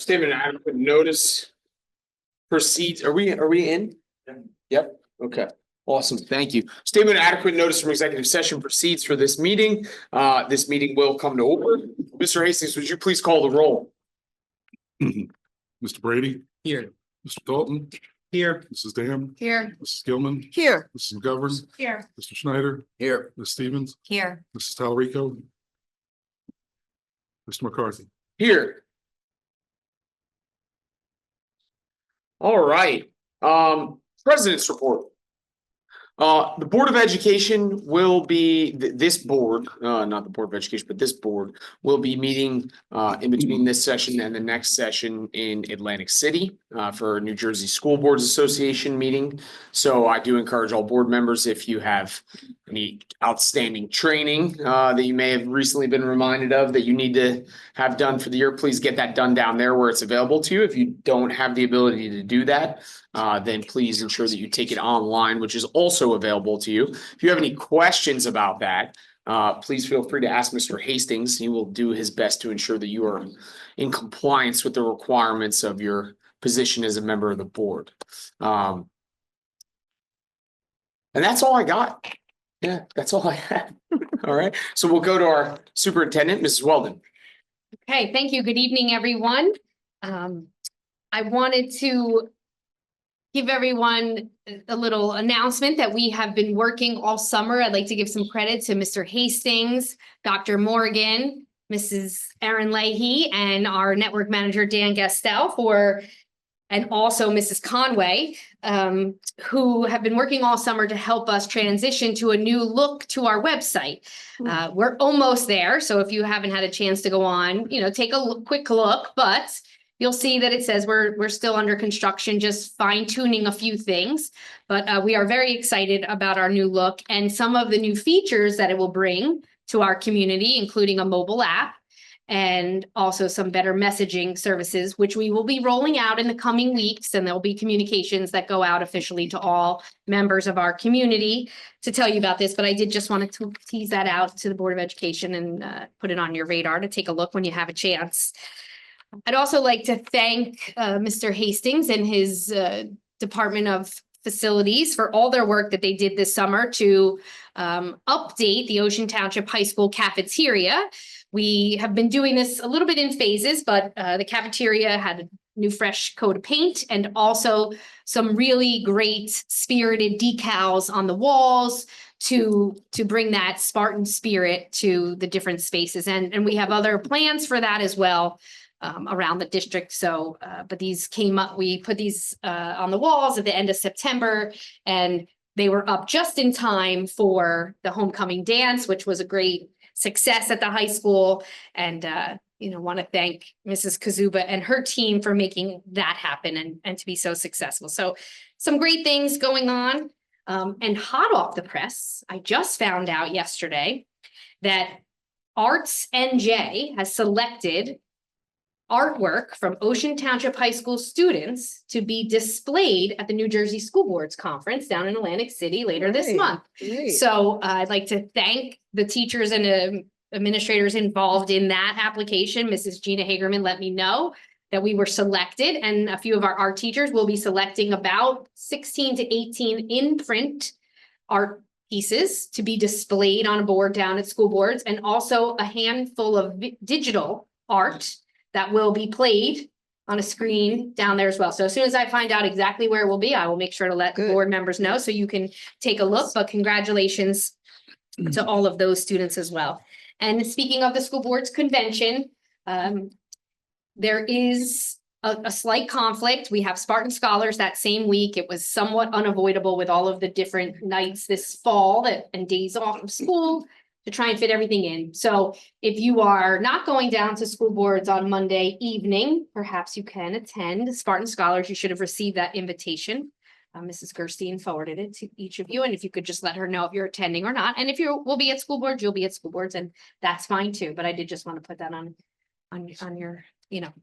Statement of adequate notice proceeds. Are we in? Yep. Okay. Awesome. Thank you. Statement of adequate notice from executive session proceeds for this meeting. This meeting will come to order. Mr. Hastings, would you please call the roll? Mr. Brady, Here. Mr. Dalton, Here. Mrs. Dam, Here. Mrs. Gilman, Here. Mrs. McGovern, Here. Mr. Schneider, Here. Ms. Stevens, Here. Mrs. Talarico, Mr. McCarthy. Here. All right, President's report. The Board of Education will be, this board, not the Board of Education, but this board will be meeting in between this session and the next session in Atlantic City for New Jersey School Boards Association meeting. So I do encourage all board members, if you have any outstanding training that you may have recently been reminded of that you need to have done for the year, please get that done down there where it's available to you. If you don't have the ability to do that, then please ensure that you take it online, which is also available to you. If you have any questions about that, please feel free to ask Mr. Hastings. He will do his best to ensure that you are in compliance with the requirements of your position as a member of the board. And that's all I got. Yeah, that's all I had. All right, so we'll go to our superintendent, Mrs. Weldon. Okay, thank you. Good evening, everyone. I wanted to give everyone a little announcement that we have been working all summer. I'd like to give some credit to Mr. Hastings, Dr. Morgan, Mrs. Erin Leahy, and our network manager, Dan Gastel, and also Mrs. Conway, who have been working all summer to help us transition to a new look to our website. We're almost there, so if you haven't had a chance to go on, take a quick look, but you'll see that it says we're still under construction, just fine tuning a few things, but we are very excited about our new look and some of the new features that it will bring to our community, including a mobile app and also some better messaging services, which we will be rolling out in the coming weeks. And there'll be communications that go out officially to all members of our community to tell you about this. But I did just want to tease that out to the Board of Education and put it on your radar to take a look when you have a chance. I'd also like to thank Mr. Hastings and his Department of Facilities for all their work that they did this summer to update the Ocean Township High School cafeteria. We have been doing this a little bit in phases, but the cafeteria had a new fresh coat of paint and also some really great spirited decals on the walls to bring that Spartan spirit to the different spaces. And we have other plans for that as well. Around the district. So, but these came up, we put these on the walls at the end of September, and they were up just in time for the homecoming dance, which was a great success at the high school. And, want to thank Mrs. Kazuba and her team for making that happen and to be so successful. So some great things going on. And hot off the press, I just found out yesterday that Arts NJ has selected artwork from Ocean Township High School students to be displayed at the New Jersey School Boards Conference down in Atlantic City later this month. Great. So I'd like to thank the teachers and administrators involved in that application. Mrs. Gina Hagerman let me know that we were selected, and a few of our art teachers will be selecting about 16 to 18 in-print art pieces to be displayed on a board down at school boards, and also a handful of digital art that will be played on a screen down there as well. So as soon as I find out exactly where it will be, I will make sure to let board members know so you can take a look. But congratulations to all of those students as well. And speaking of the school boards convention, there is a slight conflict. We have Spartan Scholars that same week. It was somewhat unavoidable with all of the different nights this fall and days off of school to try and fit everything in. So if you are not going down to school boards on Monday evening, perhaps you can attend Spartan Scholars. You should have received that invitation. Mrs. Gerstein forwarded it to each of you. And if you could just let her know if you're attending or not. And if you will be at school boards, you'll be at school boards, and that's fine too. But I did just want to put that on your,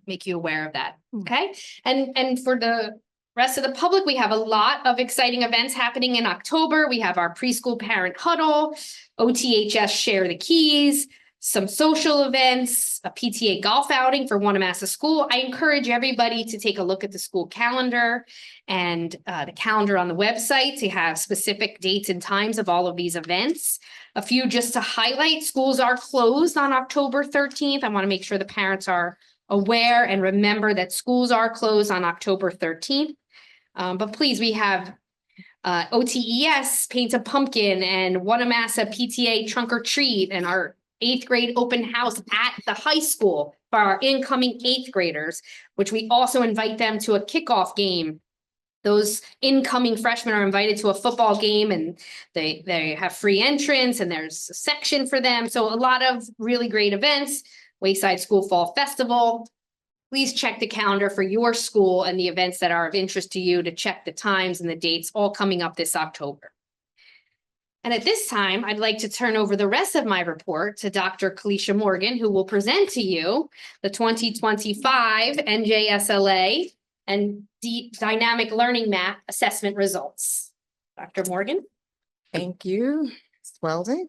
make you aware of that. Okay. And for the rest of the public, we have a lot of exciting events happening in October. We have our preschool parent huddle, OTHS Share the Keys, some social events, a PTA golf outing for Wanamassa School. I encourage everybody to take a look at the school calendar and the calendar on the website to have specific dates and times of all of these events. A few just to highlight, schools are closed on October 13th. I want to make sure the parents are aware and remember that schools are closed on October 13th. But please, we have OTES, Paint a Pumpkin, and Wanamassa PTA Trunk or Treat, and our 8th grade open house at the high school for our incoming 8th graders, which we also invite them to a kickoff game. Those incoming freshmen are invited to a football game, and they have free entrance, and there's a section for them. So a lot of really great events. Wayside School Fall Festival. Please check the calendar for your school and the events that are of interest to you, to check the times and the dates all coming up this October. And at this time, I'd like to turn over the rest of my report to Dr. Kalisha Morgan, who will present to you the 2025 NJSLA and Dynamic Learning Map assessment results. Dr. Morgan? Thank you, Ms. Weldon.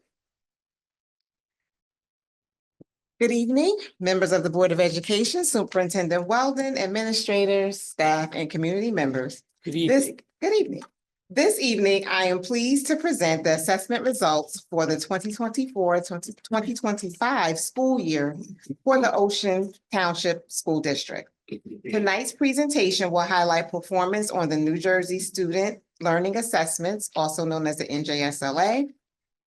Good evening, members of the Board of Education, Superintendent Weldon, administrators, staff, and community members. Good Good evening. This evening, I am pleased to present the assessment results for the 2024-2025 school year for the Ocean Township School District. Tonight's presentation will highlight performance on the New Jersey Student Learning Assessments, also known as the NJSLA,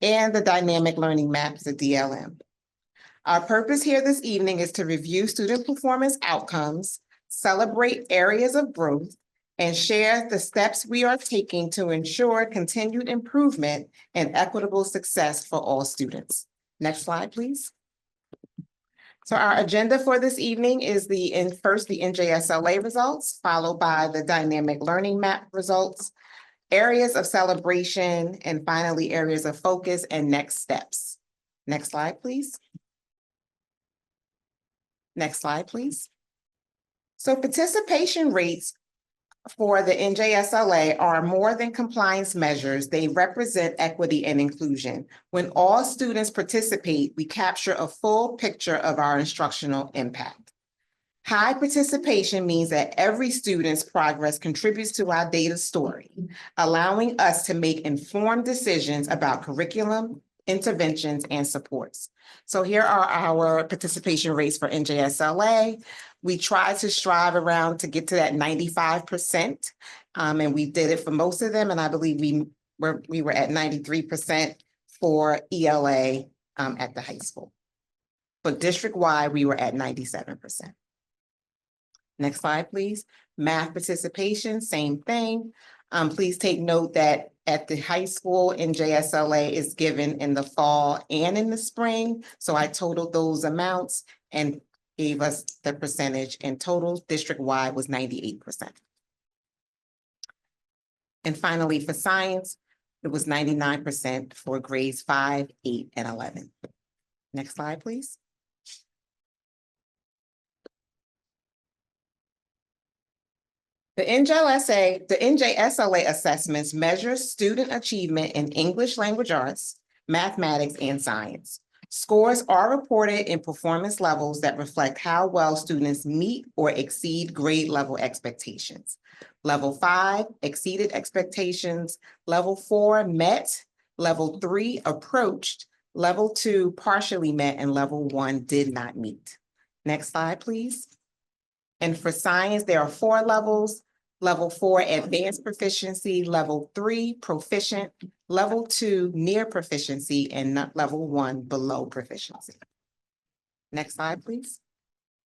and the Dynamic Learning Maps, the DLM. Our purpose here this evening is to review student performance outcomes, celebrate areas of growth, and share the steps we are taking to ensure continued improvement and equitable success for all students. Next slide, please. So our agenda for this evening is first the NJSLA results, followed by the Dynamic Learning Map results, areas of celebration, and finally areas of focus and next steps. Next slide, please. Next slide, please. So participation rates for the NJSLA are more than compliance measures. They represent equity and inclusion. When all students participate, we capture a full picture of our instructional impact. High participation means that every student's progress contributes to our data story, allowing us to make informed decisions about curriculum, interventions, and supports. So here are our participation rates for NJSLA. We try to strive around to get to that 95%, and we did it for most of them. And I believe we were at 93% for ELA at the high school. But district-wide, we were at 97%. Next slide, please. Math participation, same thing. Please take note that at the high school, NJSLA is given in the fall and in the spring. So I totaled those amounts and gave us the percentage, and total district-wide was 98%. And finally, for science, it was 99% for grades 5, 8, and 11. Next slide, please. The NJSLA assessments measure student achievement in English language arts, mathematics, and science. Scores are reported in performance levels that reflect how well students meet or exceed grade level expectations. Level 5 exceeded expectations, level 4 met, level 3 approached, level 2 partially met, and level 1 did not meet. Next slide, please. And for science, there are 4 levels. Level 4, advanced proficiency, level 3, proficient, level 2, near proficiency, and level 1, below proficiency. Next slide, please.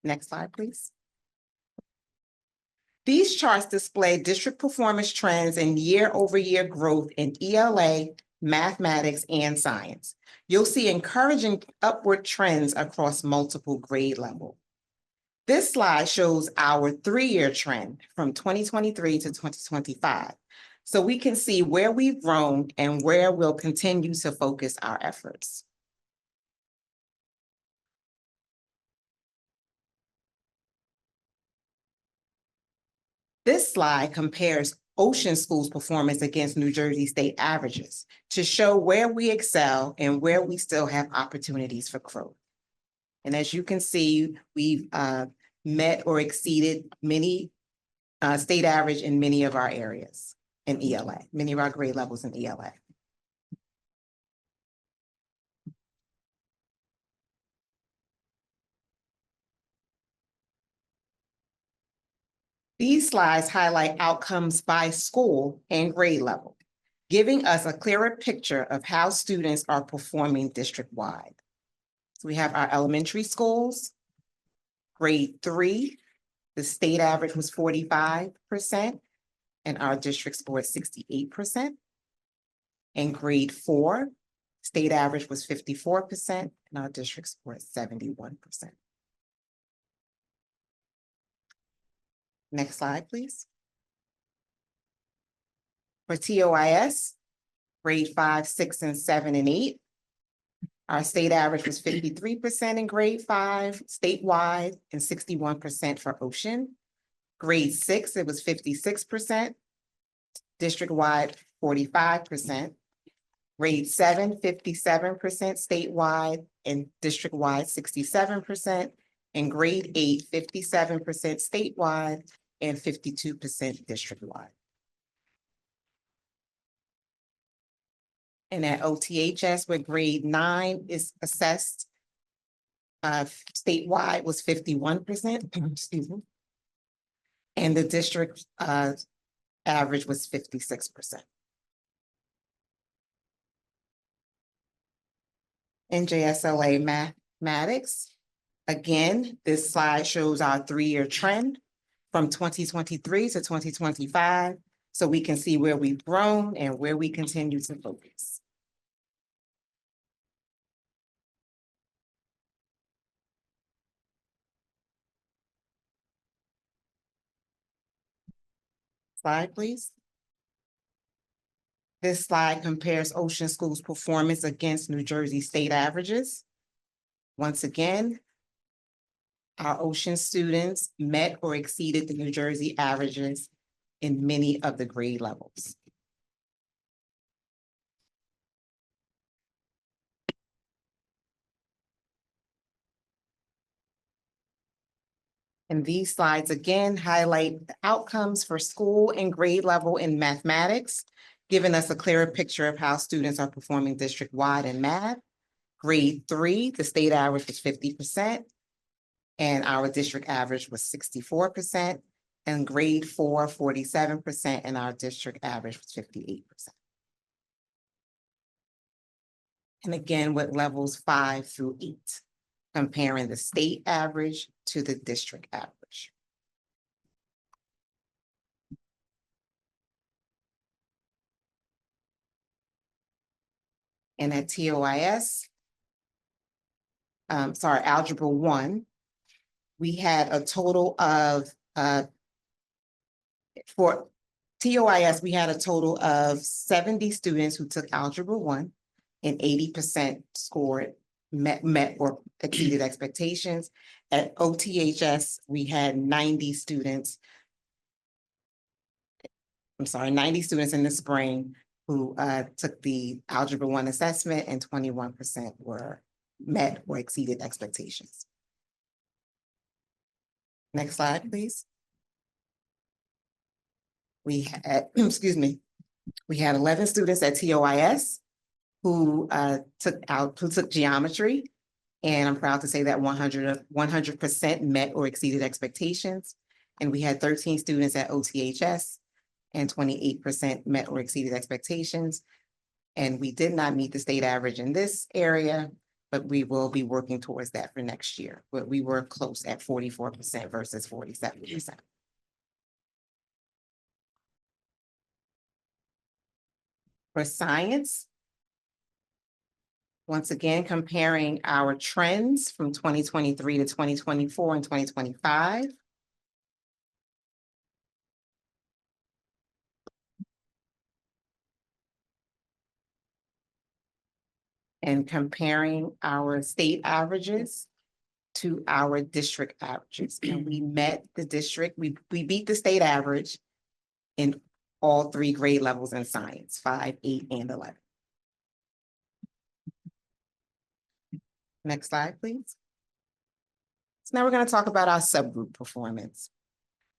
Next slide, please. These charts display district performance trends and year-over-year growth in ELA, mathematics, and science. You'll see encouraging upward trends across multiple grade levels. This slide shows our 3-year trend from 2023 to 2025. So we can see where we've grown and where we'll continue to focus our efforts. This slide compares Ocean School's performance against New Jersey state averages to show where we excel and where we still have opportunities for growth. And as you can see, we've met or exceeded many state average in many of our areas in ELA, many of our grade levels in ELA. These slides highlight outcomes by school and grade level, giving us a clearer picture of how students are performing district-wide. So we have our elementary schools. Grade 3, the state average was 45%, and our district scored 68%. And grade 4, state average was 54%, and our district scored 71%. Next slide, please. For TOIS, grade 5, 6, and 7, and 8. Our state average was 53% in grade 5 statewide and 61% for Ocean. Grade 6, it was 56%. District-wide, 45%. Grade 7, 57% statewide and district-wide, 67%. And grade 8, 57% statewide and 52% district-wide. And at OTHS, where grade 9 is assessed, statewide was 51%, excuse me. And the district average was 56%. NJSLA mathematics. Again, this slide shows our 3-year trend from 2023 to 2025. So we can see where we've grown and where we continue to focus. Slide, please. This slide compares Ocean School's performance against New Jersey state averages. Once again, our Ocean students met or exceeded the New Jersey averages in many of the grade levels. And these slides again highlight the outcomes for school and grade level in mathematics, giving us a clearer picture of how students are performing district-wide in math. Grade 3, the state average was 50%, and our district average was 64%. And grade 4, 47%, and our district average was 58%. And again, with levels 5 through 8, comparing the state average to the district average. And at TOIS, Algebra 1, we had a total of, for TOIS, we had a total of 70 students who took Algebra 1 and 80% scored, met or exceeded expectations. At OTHS, we had 90 students. 90 students in the spring who took the Algebra 1 assessment, and 21% were met or exceeded expectations. Next slide, please. We had, we had 11 students at TOIS who took geometry, and I'm proud to say that 100% met or exceeded expectations. And we had 13 students at OTHS, and 28% met or exceeded expectations. And we did not meet the state average in this area, but we will be working towards that for next year. But we were close at 44% versus 47%. For science, once again, comparing our trends from 2023 to 2024 and 2025. And comparing our state averages to our district averages. And we met the district, we beat the state average in all 3 grade levels in science, 5, 8, and 11. Next slide, please. So now we're going to talk about our subgroup performance.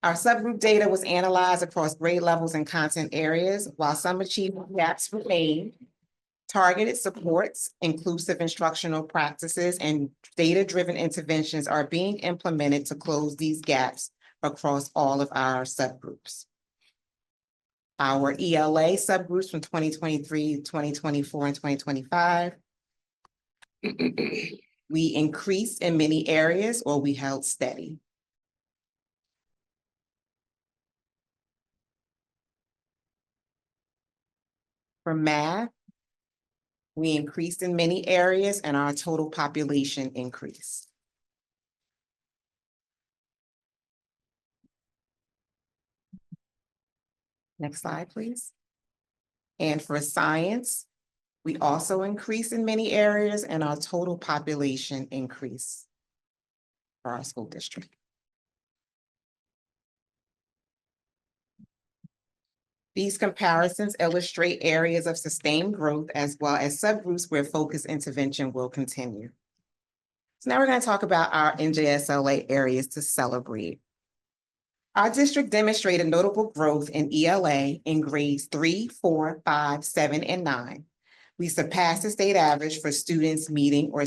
Our subgroup data was analyzed across grade levels and content areas, while some achievement gaps remain. Targeted supports, inclusive instructional practices, and data-driven interventions are being implemented to close these gaps across all of our subgroups. Our ELA subgroups from 2023, 2024, and 2025. We increased in many areas or we held steady. For math, we increased in many areas and our total population increased. Next slide, please. And for science, we also increased in many areas and our total population increased for our school district. These comparisons illustrate areas of sustained growth as well as subgroups where focused intervention will continue. So now we're going to talk about our NJSLA areas to celebrate. Our district demonstrated notable growth in ELA in grades 3, 4, 5, 7, and 9. We surpassed the state average for students meeting or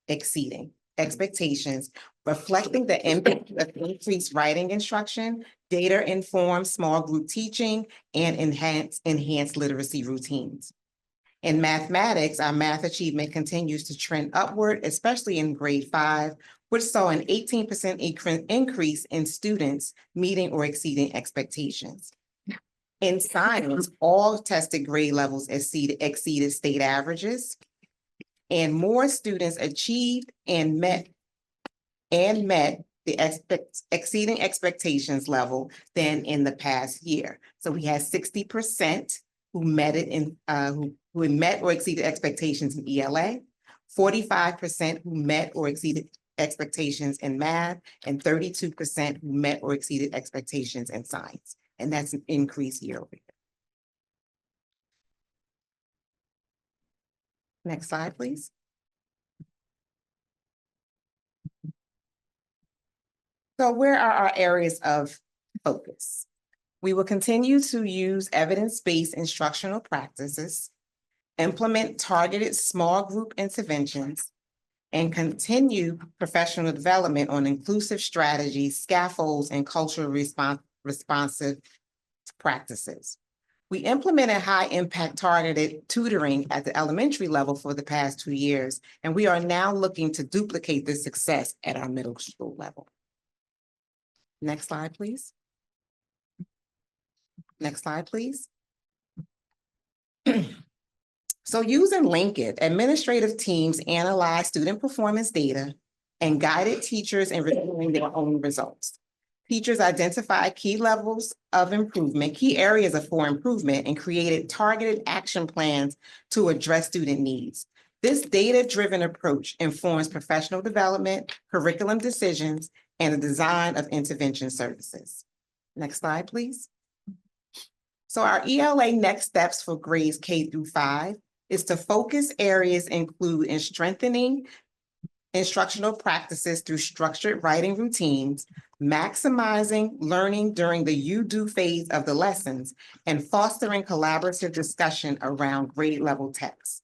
exceeding expectations, reflecting the impact of increased writing instruction, data-informed small group teaching, and enhanced literacy routines. In mathematics, our math achievement continues to trend upward, especially in grade 5, which saw an 18% increase in students meeting or exceeding expectations. In science, all tested grade levels exceeded state averages, and more students achieved and met the exceeding expectations level than in the past year. So we had 60% who met it in who met or exceeded expectations in ELA, 45% who met or exceeded expectations in math, and 32% who met or exceeded expectations in science. And that's an increase year over year. Next slide, please. So where are our areas of focus? We will continue to use evidence-based instructional practices, implement targeted small group interventions, and continue professional development on inclusive strategies, scaffolds, and culturally responsive practices. We implemented high-impact targeted tutoring at the elementary level for the past 2 years, and we are now looking to duplicate this success at our middle school level. Next slide, please. Next slide, please. So using Linkit, administrative teams analyze student performance data and guided teachers in reviewing their own results. Teachers identified key levels of improvement, key areas for improvement, and created targeted action plans to address student needs. This data-driven approach informs professional development, curriculum decisions, and the design of intervention services. Next slide, please. So our ELA next steps for grades K through 5 is to focus areas include in strengthening instructional practices through structured writing routines, maximizing learning during the you-do phase of the lessons, and fostering collaborative discussion around grade level texts.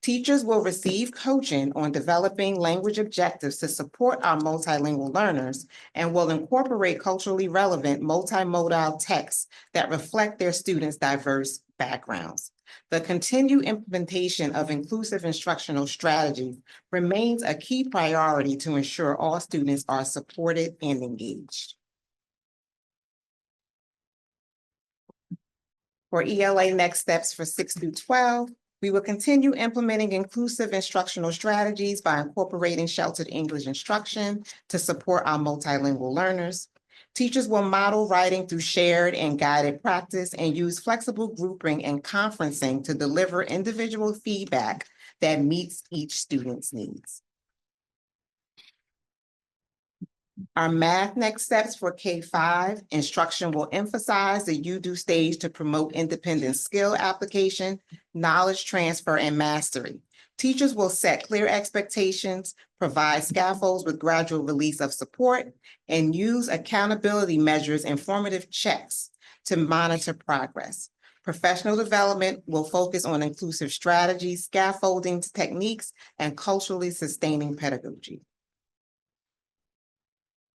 Teachers will receive coaching on developing language objectives to support our multilingual learners and will incorporate culturally relevant multimodal texts that reflect their students' diverse backgrounds. The continued implementation of inclusive instructional strategies remains a key priority to ensure all students are supported and engaged. For ELA next steps for 6 through 12, we will continue implementing inclusive instructional strategies by incorporating sheltered English instruction to support our multilingual learners. Teachers will model writing through shared and guided practice and use flexible grouping and conferencing to deliver individual feedback that meets each student's needs. Our math next steps for K-5 instruction will emphasize the you-do stage to promote independent skill application, knowledge transfer, and mastery. Teachers will set clear expectations, provide scaffolds with gradual release of support, and use accountability measures and formative checks to monitor progress. Professional development will focus on inclusive strategies, scaffolding techniques, and culturally sustaining pedagogy.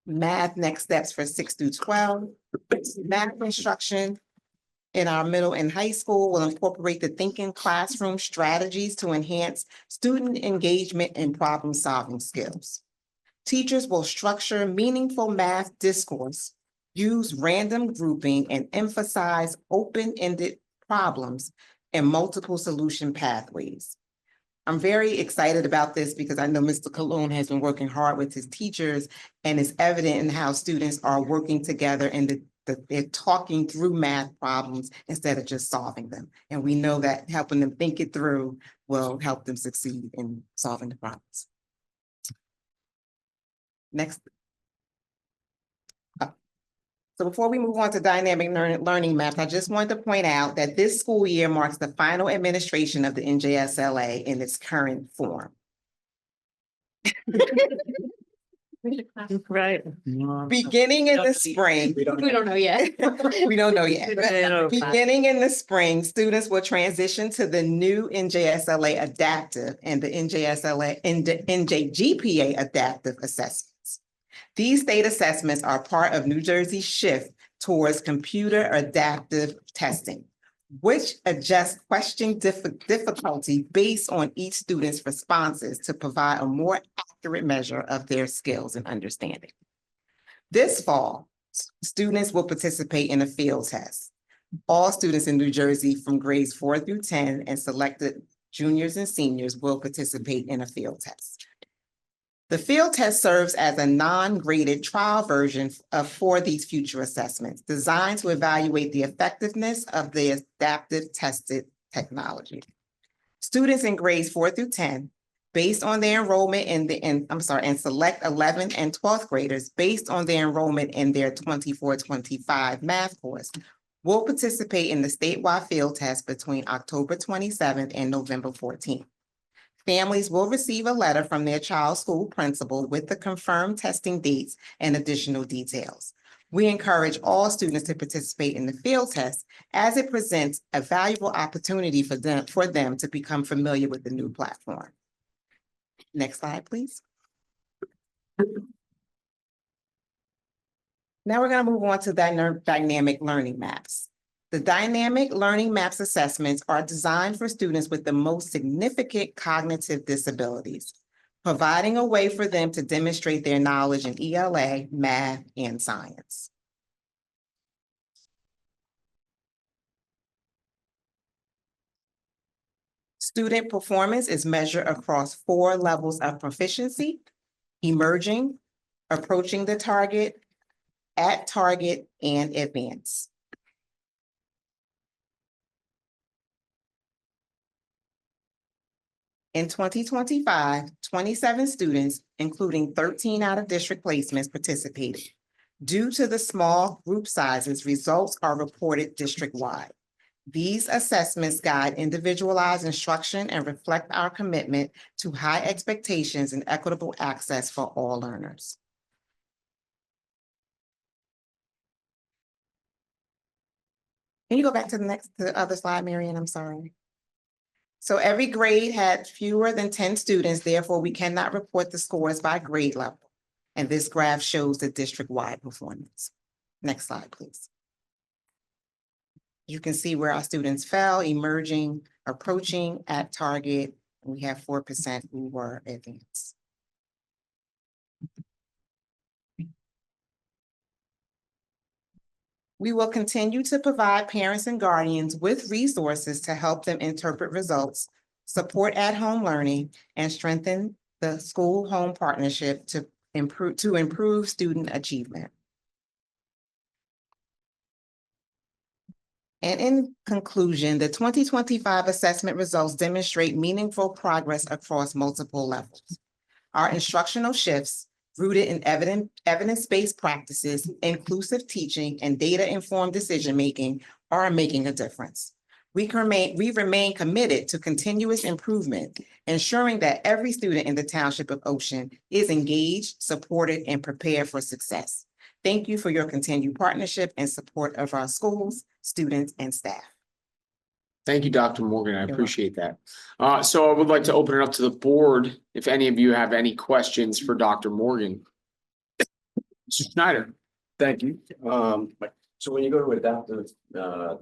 Math next steps for 6 through 12. Math instruction in our middle and high school will incorporate the thinking classroom strategies to enhance student engagement and problem-solving skills. Teachers will structure meaningful math discourse, use random grouping, and emphasize open-ended problems and multiple solution pathways. I'm very excited about this because I know Mr. Cologne has been working hard with his teachers, and it's evident in how students are working together and they're talking through math problems instead of just solving them. And we know that helping them think it through will help them succeed in solving the problems. Next. So before we move on to dynamic learning maps, I just want to point out that this school year marks the final administration of the NJSLA in its current form. Right. Beginning in the spring, We don't know yet. we don't know yet. Beginning in the spring, students will transition to the new NJSLA Adaptive and the NJGPA Adaptive assessments. These state assessments are part of New Jersey's shift towards computer adaptive testing, which adjusts question difficulty based on each student's responses to provide a more accurate measure of their skills and understanding. This fall, students will participate in a field test. All students in New Jersey from grades 4 through 10 and selected juniors and seniors will participate in a field test. The field test serves as a non-graded trial version for these future assessments, designed to evaluate the effectiveness of the adaptive tested technology. Students in grades 4 through 10, based on their enrollment and select 11th and 12th graders based on their enrollment in their 24-25 math course, will participate in the statewide field test between October 27th and November 14th. Families will receive a letter from their child's school principal with the confirmed testing dates and additional details. We encourage all students to participate in the field test as it presents a valuable opportunity for them to become familiar with the new platform. Next slide, please. Now we're going to move on to dynamic learning maps. The dynamic learning maps assessments are designed for students with the most significant cognitive disabilities, providing a way for them to demonstrate their knowledge in ELA, math, and science. Student performance is measured across 4 levels of proficiency: emerging, approaching the target, at target, and advanced. In 2025, 27 students, including 13 out-of-district placements, participated. Due to the small group sizes, results are reported district-wide. These assessments guide individualized instruction and reflect our commitment to high expectations and equitable access for all learners. Can you go back to the other slide, Marianne? I'm sorry. So every grade had fewer than 10 students, therefore we cannot report the scores by grade level. And this graph shows the district-wide performance. Next slide, please. You can see where our students fell: emerging, approaching, at target. We have 4% who were advanced. We will continue to provide parents and guardians with resources to help them interpret results, support at-home learning, and strengthen the school-home partnership to improve student achievement. And in conclusion, the 2025 assessment results demonstrate meaningful progress across multiple levels. Our instructional shifts, rooted in evidence-based practices, inclusive teaching, and data-informed decision-making, are making a difference. We remain committed to continuous improvement, ensuring that every student in the Township of Ocean is engaged, supported, and prepared for success. Thank you for your continued partnership and support of our schools, students, and staff. Thank you, Dr. Morgan. I welcome. appreciate that. So I would like to open it up to the board. If any of you have any questions for Dr. Morgan. Mr. Schneider. Thank you. So when you go to adaptive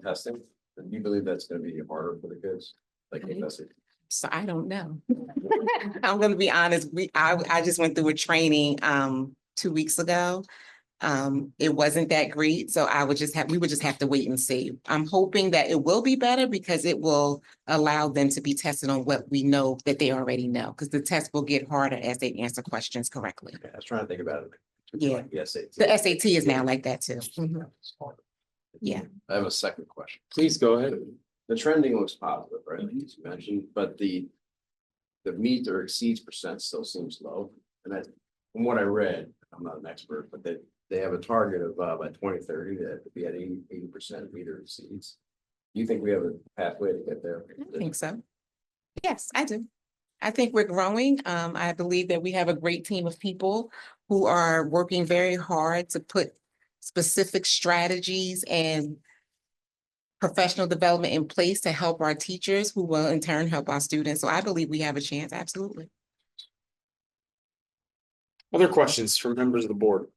testing, do you believe that's gonna be harder for the kids? Like, So I don't know. I'm gonna be honest, I just went through a training 2 weeks ago. It wasn't that great, so we would just have to wait and see. I'm hoping that it will be better because it will allow them to be tested on what we know that they already know, because the test will get harder as they answer questions correctly. I was trying to think about it. Yeah. Yes. The SAT is now like that too. Mhm. Yeah. I have a second question. Please go ahead. The trending looks positive, right? Like you mentioned, but the meet or exceeds percent still seems low. And that, from what I read, I'm not an expert, but they have a target of by 2030 that could be at 80% meet or exceeds. Do you think we have a pathway to get there? I think so. Yes, I do. I think we're growing. I believe that we have a great team of people who are working very hard to put specific strategies and professional development in place to help our teachers, who will in turn help our students. So I believe we have a chance, absolutely. Other questions from members of the board?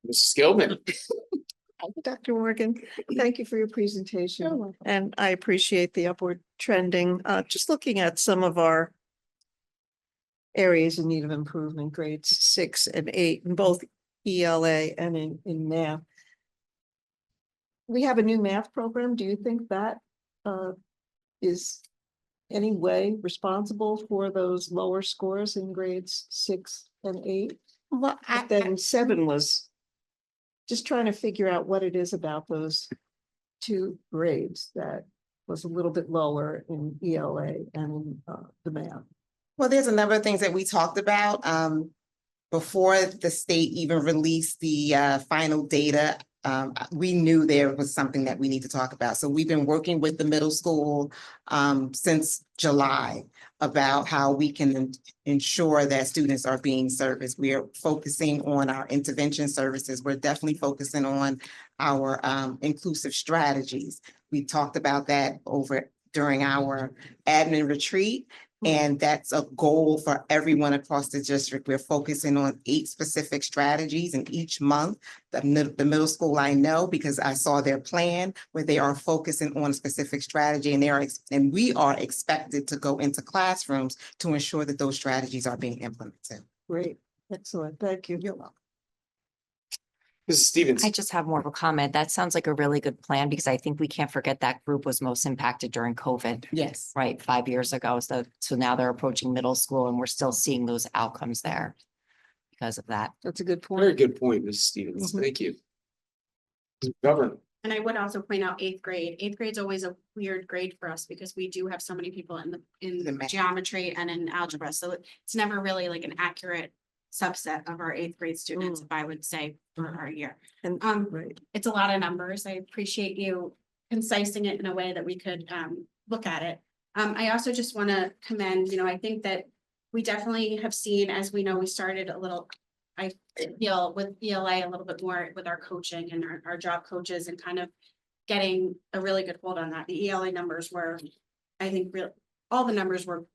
Mrs. Gilman. Dr. Morgan, thank you for your presentation, and I appreciate the upward trending. Just looking at some of our areas in need of improvement, grades 6 and 8 in both ELA and in math. We have a new math program. Do you think that is any way responsible for those lower scores in grades 6 and 8? Well, But then 7 was just trying to figure out what it is about those 2 grades that was a little bit lower in ELA and in the math. well, there's a number of things that we talked about before the state even released the final data. We knew there was something that we need to talk about. So we've been working with the middle school since July about how we can ensure that students are being serviced. We are focusing on our intervention services. We're definitely focusing on our inclusive strategies. We talked about that during our admin retreat. And that's a goal for everyone across the district. We're focusing on 8 specific strategies, and each month, the middle school I know, because I saw their plan where they are focusing on a specific strategy, and we are expected to go into classrooms to ensure that those strategies are being implemented. Great, excellent, thank you. You're welcome. Mrs. Stevens. I just have more of a comment. That sounds like a really good plan because I think we can't forget that group was most impacted during COVID, Yes. right? 5 years ago. So now they're approaching middle school and we're still seeing those outcomes there because of that. That's a good Very point. good point, Mrs. Stevens. Mhm. Thank you. Governor. And I would also point out 8th grade. 8th grade's always a weird grade for us because we do have so many people in The math. geometry and in algebra. So it's never really like an accurate subset of our 8th grade students, if I would say, for our year. And, Right. It's a lot of numbers. I appreciate you concising it in a way that we could look at it. I also just want to commend, I think that we definitely have seen, as we know, we started a little, I feel with ELA a little bit more with our coaching and our job coaches and kind of getting a really good hold on that. The ELA numbers were, I think, all the numbers were,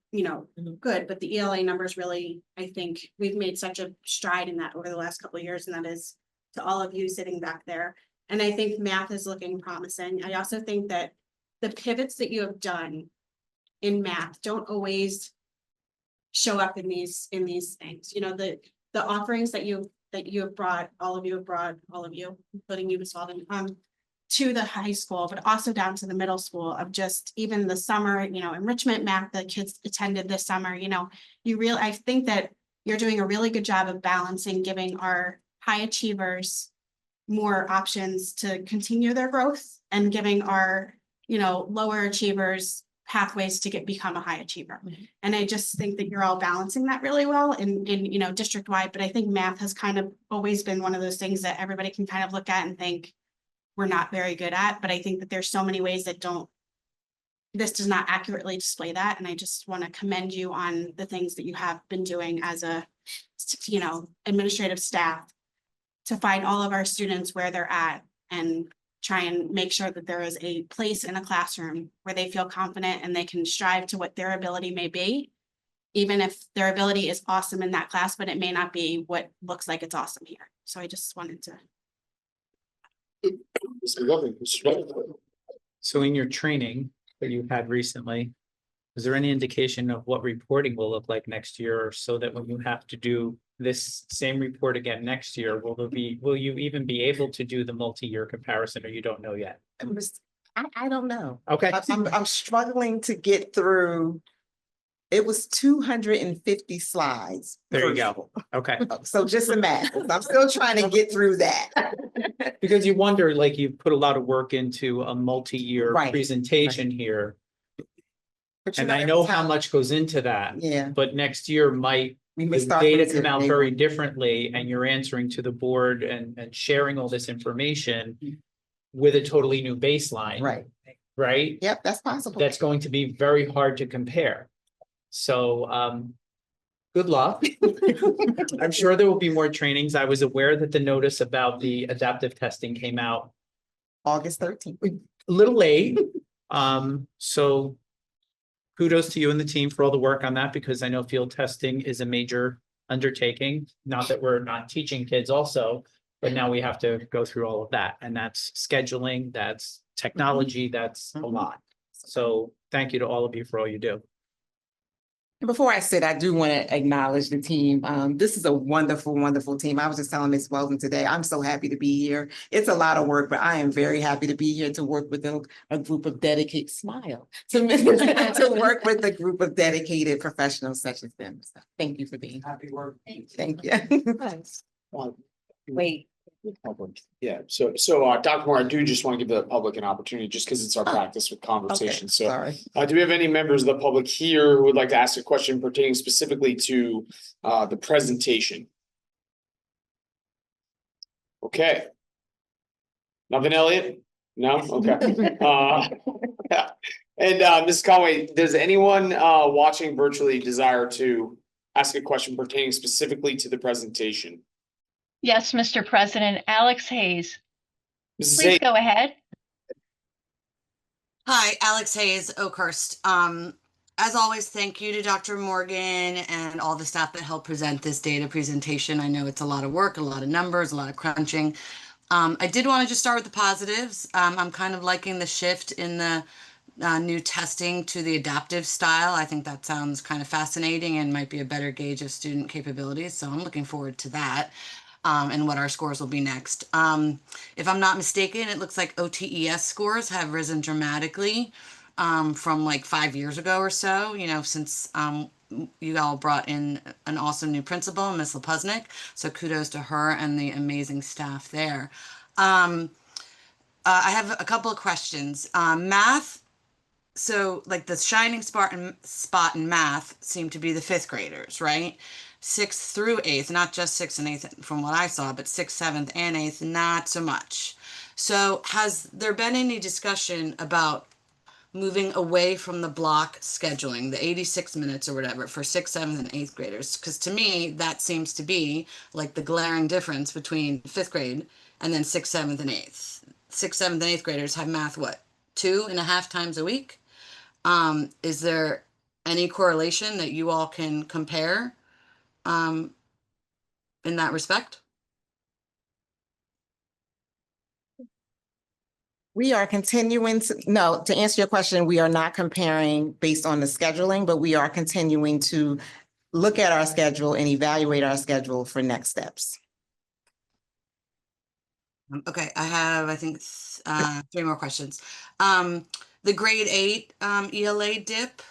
good, but the ELA numbers really, I think we've made such a stride in that over the last couple of years, and that is to all of you sitting back there. And I think math is looking promising. I also think that the pivots that you have done in math don't always show up in these things. The offerings that you have brought, all of you, including you, Ms. Walden, to the high school, but also down to the middle school of just even the summer, enrichment math that kids attended this summer, I think that you're doing a really good job of balancing, giving our high achievers more options to continue their growth and giving our, lower achievers pathways to become a high achiever. And I just think that you're all balancing that really well in district wide, but I think math has kind of always been one of those things that everybody can kind of look at and think we're not very good at, but I think that there's so many ways that this does not accurately display that, and I just want to commend you on the things that you have been doing as a, administrative staff to find all of our students where they're at and try and make sure that there is a place in a classroom where they feel confident and they can strive to what their ability may be, even if their ability is awesome in that class, but it may not be what looks like it's awesome here. So I just wanted to. So in your training that you had recently, is there any indication of what reporting will look like next year, so that when you have to do this same report again next year, will you even be able to do the multi-year comparison, or you don't know yet? I don't know. Okay, I'm struggling to get through. It was 250 slides. there you first go. Okay, So just imagine, I'm still trying to get through that. because you wonder, like, you put a lot of work into a multi-year Right, presentation here, But you and I every know how time- much goes into that. Yeah, But next year we may the start. data from come out zero. very differently, and you're answering to the board and sharing all this information with a totally new baseline. Right, Right? yep, that's possible. That's going to be very hard to compare. So, good luck. I'm sure there will be more trainings. I was aware that the notice about the adaptive testing came out August 13th. a little late. So kudos to you and the team for all the work on that, because I know field testing is a major undertaking. Not that we're not teaching kids also, but now we have to go through all of that, and that's scheduling, that's technology, that's a lot. So thank you to all of you for all you do. Before I sit, I do want to acknowledge the team. This is a wonderful, wonderful team. I was just telling Ms. Weldon today, I'm so happy to be here. It's a lot of work, but I am very happy to be here to work with a group of dedicated, to work with a group of dedicated professionals such as them. So thank you for being here. Happy work. Thank you. Wait, Yeah, so Dr. Moore, I do just want to give the public an opportunity, just because it's our practice with Okay, conversations. So sorry. do we have any members of the public here who would like to ask a question pertaining specifically to the presentation? Okay. Nothing, Elliot? No? Okay. Yeah. And Ms. Conway, does anyone watching virtually desire to ask a question pertaining specifically to the presentation? Yes, Mr. President, Alex Hayes, Mrs. please Hayes, go ahead. Hi, Alex Hayes, Oakhurst. As always, thank you to Dr. Morgan and all the staff that helped present this data presentation. I know it's a lot of work, a lot of numbers, a lot of crunching. I did want to just start with the positives. I'm kind of liking the shift in the new testing to the adaptive style. I think that sounds kind of fascinating and might be a better gauge of student capabilities. So I'm looking forward to that. And what our scores will be next. If I'm not mistaken, it looks like OTES scores have risen dramatically from like 5 years ago or so, since you all brought in an awesome new principal, Ms. Lepuznik. So kudos to her and the amazing staff there. I have a couple of questions. Math, so like the shining spot in math seem to be the fifth graders, right? 6th through 8th, not just 6th and 8th from what I saw, but 6th, 7th, and 8th, not so much. So has there been any discussion about moving away from the block scheduling, the 86 minutes or whatever for 6th, 7th, and 8th graders? Because to me, that seems to be like the glaring difference between 5th grade and then 6th, 7th, and 8th. 6th, 7th, and 8th graders have math, what, 2.5 times a week? Is there any correlation that you all can compare in that respect? We are continuing to answer your question, we are not comparing based on the scheduling, but we are continuing to look at our schedule and evaluate our schedule for next steps. Okay, I have, I think, 3 more questions. The grade 8 ELA dip.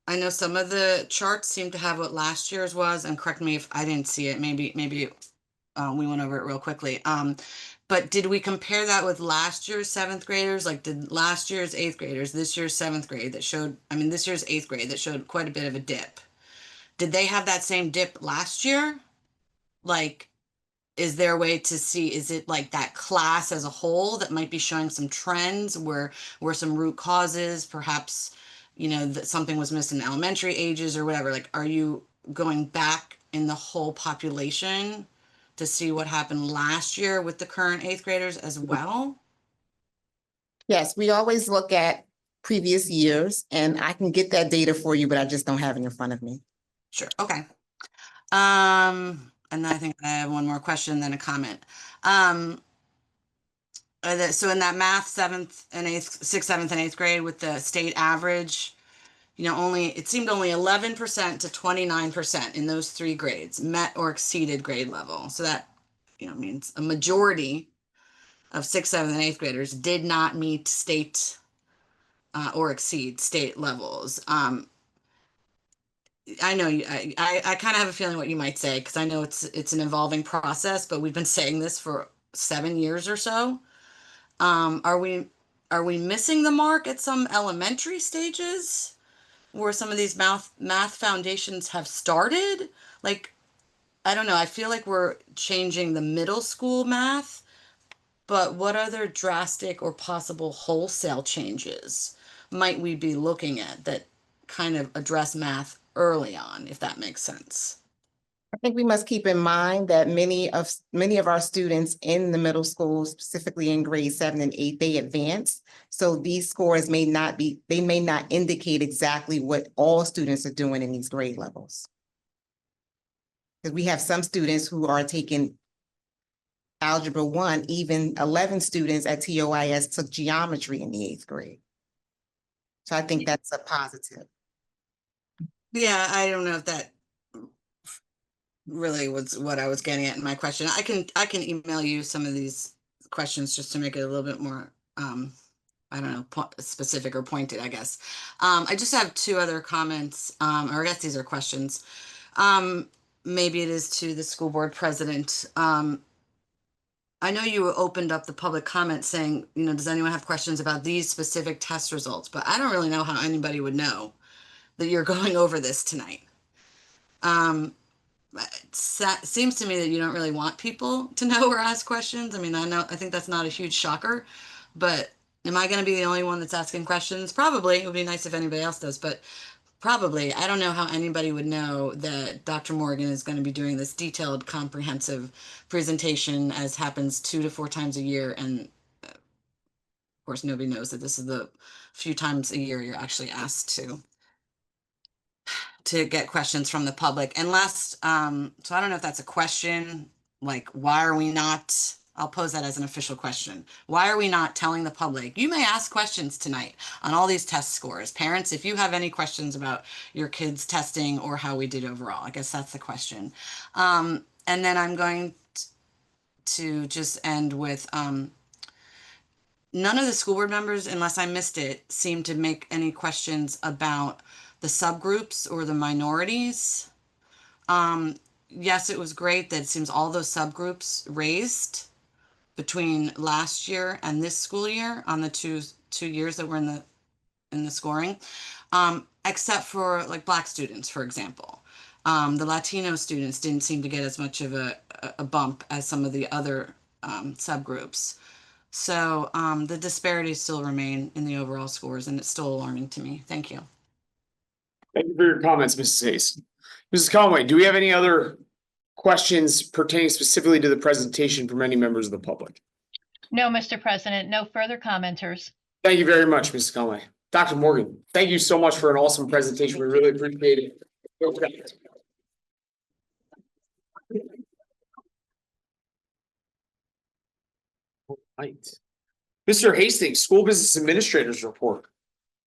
I know some of the charts seem to have what last year's was, and correct me if I didn't see it. Maybe we went over it real quickly. But did we compare that with last year's seventh graders? Like did last year's eighth graders, this year's seventh grade that showed, I mean, this year's eighth grade that showed quite a bit of a dip. Did they have that same dip last year? Like, is there a way to see, is it like that class as a whole that might be showing some trends where some root causes, perhaps, you know, that something was missed in elementary ages or whatever? Like, are you going back in the whole population to see what happened last year with the current eighth graders as well? Yes, we always look at previous years and I can get that data for you, but I just don't have it in front of me. Sure, okay. And then I think I have one more question, then a comment. So in that math, sixth, seventh, and eighth grade with the state average, you know, it seemed only 11% to 29% in those three grades met or exceeded grade level. So that, you know, means a majority of sixth, seventh, and eighth graders did not meet state or exceed state levels. I know I kind of have a feeling what you might say, because I know it's an evolving process, but we've been saying this for 7 years or so. Are we missing the mark at some elementary stages where some of these math foundations have started? Like, I don't know, I feel like we're changing the middle school math, but what other drastic or possible wholesale changes might we be looking at that kind of address math early on, if that makes sense? I think we must keep in mind that many of our students in the middle school, specifically in grade 7 and 8, they advance. So these scores may not indicate exactly what all students are doing in these grade levels. Because we have some students who are taking Algebra 1, even 11 students at TOIS took geometry in the 8th grade. So I think that's a positive. Yeah, I don't know if that really was what I was getting at in my question. I can email you some of these questions just to make it a little bit more, I don't know, specific or pointed, I guess. I just have 2 other comments, or I guess these are questions. Maybe it is to the school board president. I know you opened up the public comment saying, you know, does anyone have questions about these specific test results? But I don't really know how anybody would know that you're going over this tonight. It seems to me that you don't really want people to know or ask questions. I mean, I think that's not a huge shocker, but am I going to be the only one that's asking questions? Probably. It would be nice if anybody else does, but probably. I don't know how anybody would know that Dr. Morgan is going to be doing this detailed, comprehensive presentation, as happens 2 to 4 times a year. And of course, nobody knows that this is the few times a year you're actually asked to get questions from the public. And last, so I don't know if that's a question, like, why are we not, I'll pose that as an official question. Why are we not telling the public, you may ask questions tonight on all these test scores? Parents, if you have any questions about your kids' testing or how we did overall, I guess that's the question. And then I'm going to just end with, none of the school board members, unless I missed it, seem to make any questions about the subgroups or the minorities. Yes, it was great that it seems all those subgroups raised between last year and this school year on the two years that were in the scoring, except for like Black students, for example. The Latino students didn't seem to get as much of a bump as some of the other subgroups. So the disparities still remain in the overall scores, and it's still alarming to me. Thank you. Thank you for your comments, Mrs. Hayes. Mrs. Conway, do we have any other questions pertaining specifically to the presentation from any members of the public? No, Mr. President, no further commenters. Thank you very much, Mrs. Conway. Dr. Morgan, thank you so much for an awesome presentation. We really appreciate it. All right. Mr. Hastings, School Business Administrators Report.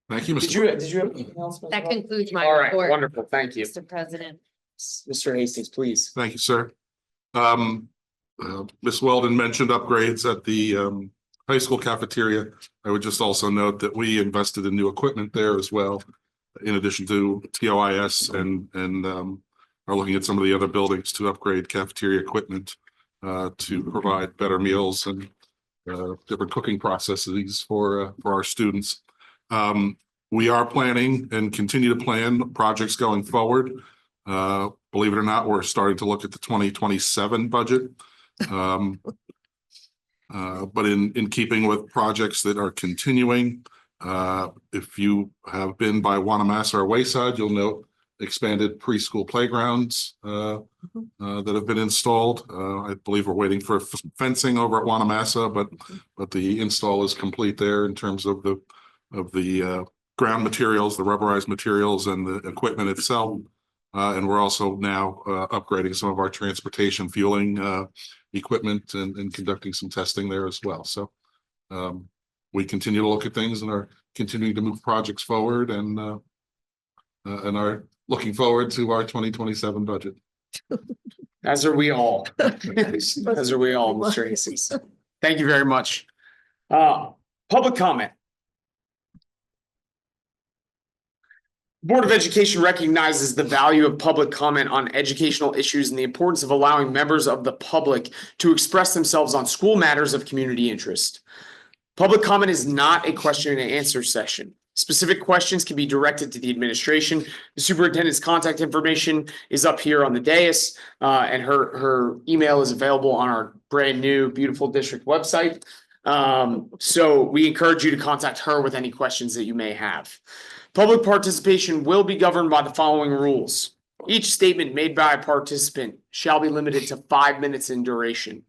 Thank you, Did Mr. you have anything else? Ms. That Ross? concludes my All right, report, wonderful. Thank you. Mr. President. Mr. Hastings, please. Thank you, sir. Ms. Weldon mentioned upgrades at the high school cafeteria. I would just also note that we invested in new equipment there as well, in addition to TOIS, and are looking at some of the other buildings to upgrade cafeteria equipment. to provide better meals and different cooking processes for our students. We are planning and continue to plan projects going forward. Believe it or not, we're starting to look at the 2027 budget. But in keeping with projects that are continuing, if you have been by Wanamassa or Wayside, you'll note expanded preschool playgrounds that have been installed. I believe we're waiting for fencing over at Wanamassa, but the install is complete there in terms of the ground materials, the rubberized materials, and the equipment itself. And we're also now upgrading some of our transportation fueling equipment and conducting some testing there as well. So we continue to look at things and are continuing to move projects forward and are looking forward to our 2027 budget. As are we all. As are we all, Mr. Hastings. Thank you very much. Public comment. Board of Education recognizes the value of public comment on educational issues and the importance of allowing members of the public to express themselves on school matters of community interest. Public comment is not a question and answer session. Specific questions can be directed to the administration. The superintendent's contact information is up here on the dais, and her email is available on our brand new, beautiful district website. So we encourage you to contact her with any questions that you may have. Public participation will be governed by the following rules. Each statement made by a participant shall be limited to 5 minutes in duration.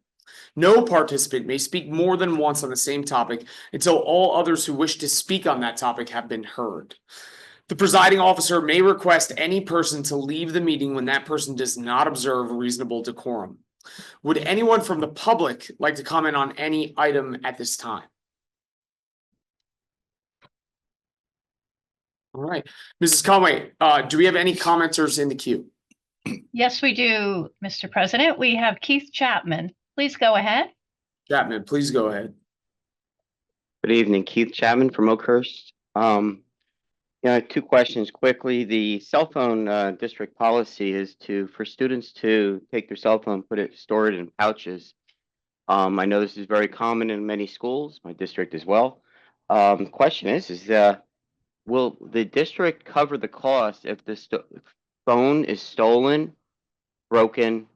No participant may speak more than once on the same topic until all others who wish to speak on that topic have been heard. The presiding officer may request any person to leave the meeting when that person does not observe reasonable decorum. Would anyone from the public like to comment on any item at this time? All right, Mrs. Conway, do we have any commenters in the queue? Yes, we do, Mr. President. We have Keith Chapman. Please go ahead. Chapman, please go ahead. Good evening, Keith Chapman from Oakhurst. Two questions quickly. The cell phone district policy is for students to take their cell phone, store it in pouches. I know this is very common in many schools, my district as well. Question is will the district cover the cost if the phone is stolen, broken,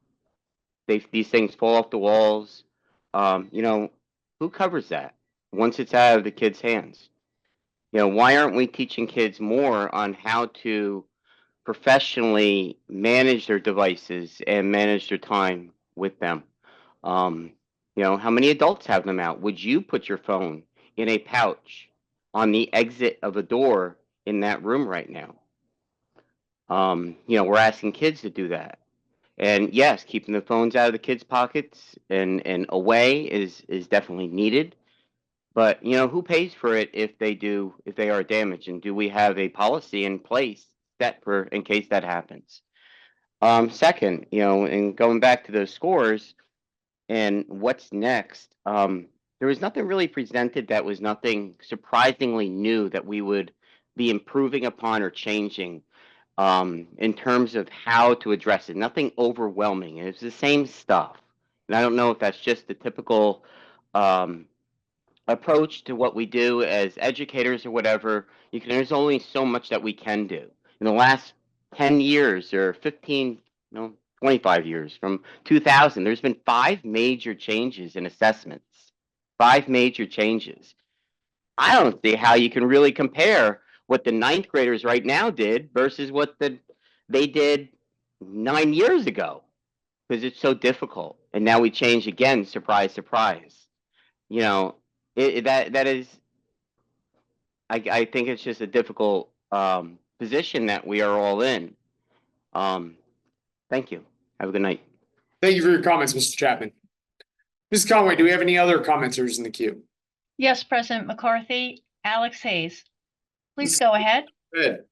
these things fall off the walls? Who covers that once it's out of the kids' hands? Why aren't we teaching kids more on how to professionally manage their devices and manage their time with them? How many adults have them out? Would you put your phone in a pouch on the exit of a door in that room right now? We're asking kids to do that. And yes, keeping the phones out of the kids' pockets and away is definitely needed. But who pays for it if they are damaged? And do we have a policy in place set for in case that happens? Second, and going back to those scores and what's next, there was nothing really presented that was nothing surprisingly new that we would be improving upon or changing in terms of how to address it. Nothing overwhelming. It's the same stuff. And I don't know if that's just the typical approach to what we do as educators or whatever. There's only so much that we can do. In the last 10 years or 15, 25 years from 2000, there's been 5 major changes in assessments. 5 major changes. I don't see how you can really compare what the 9th graders right now did versus what they did 9 years ago, because it's so difficult. And now we change again, surprise, surprise. That is, I think it's just a difficult position that we are all in. Thank you. Have a good night. Thank you for your comments, Mr. Chapman. Ms. Conway, do we have any other commenters in the queue? Yes, President McCarthy. Alex Hayes. Please go ahead. Good.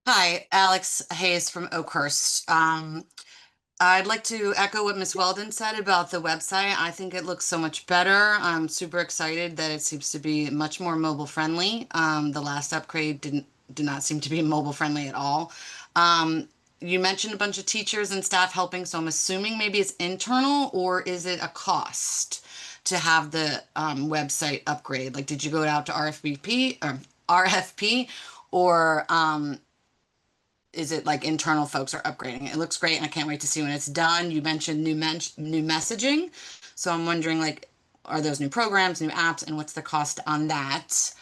Hi, Alex Hayes from Oakhurst. I'd like to echo what Ms. Weldon said about the website. I think it looks so much better. I'm super excited that it seems to be much more mobile friendly. The last upgrade did not seem to be mobile friendly at all. you mentioned a bunch of teachers and staff helping, so I'm assuming maybe it's internal, or is it a cost to have the website upgrade? Like, did you go out to RFP, or is it like internal folks are upgrading? It looks great, and I can't wait to see when it's done. You mentioned new messaging, so I'm wondering, like, are those new programs, new apps, and what's the cost on that?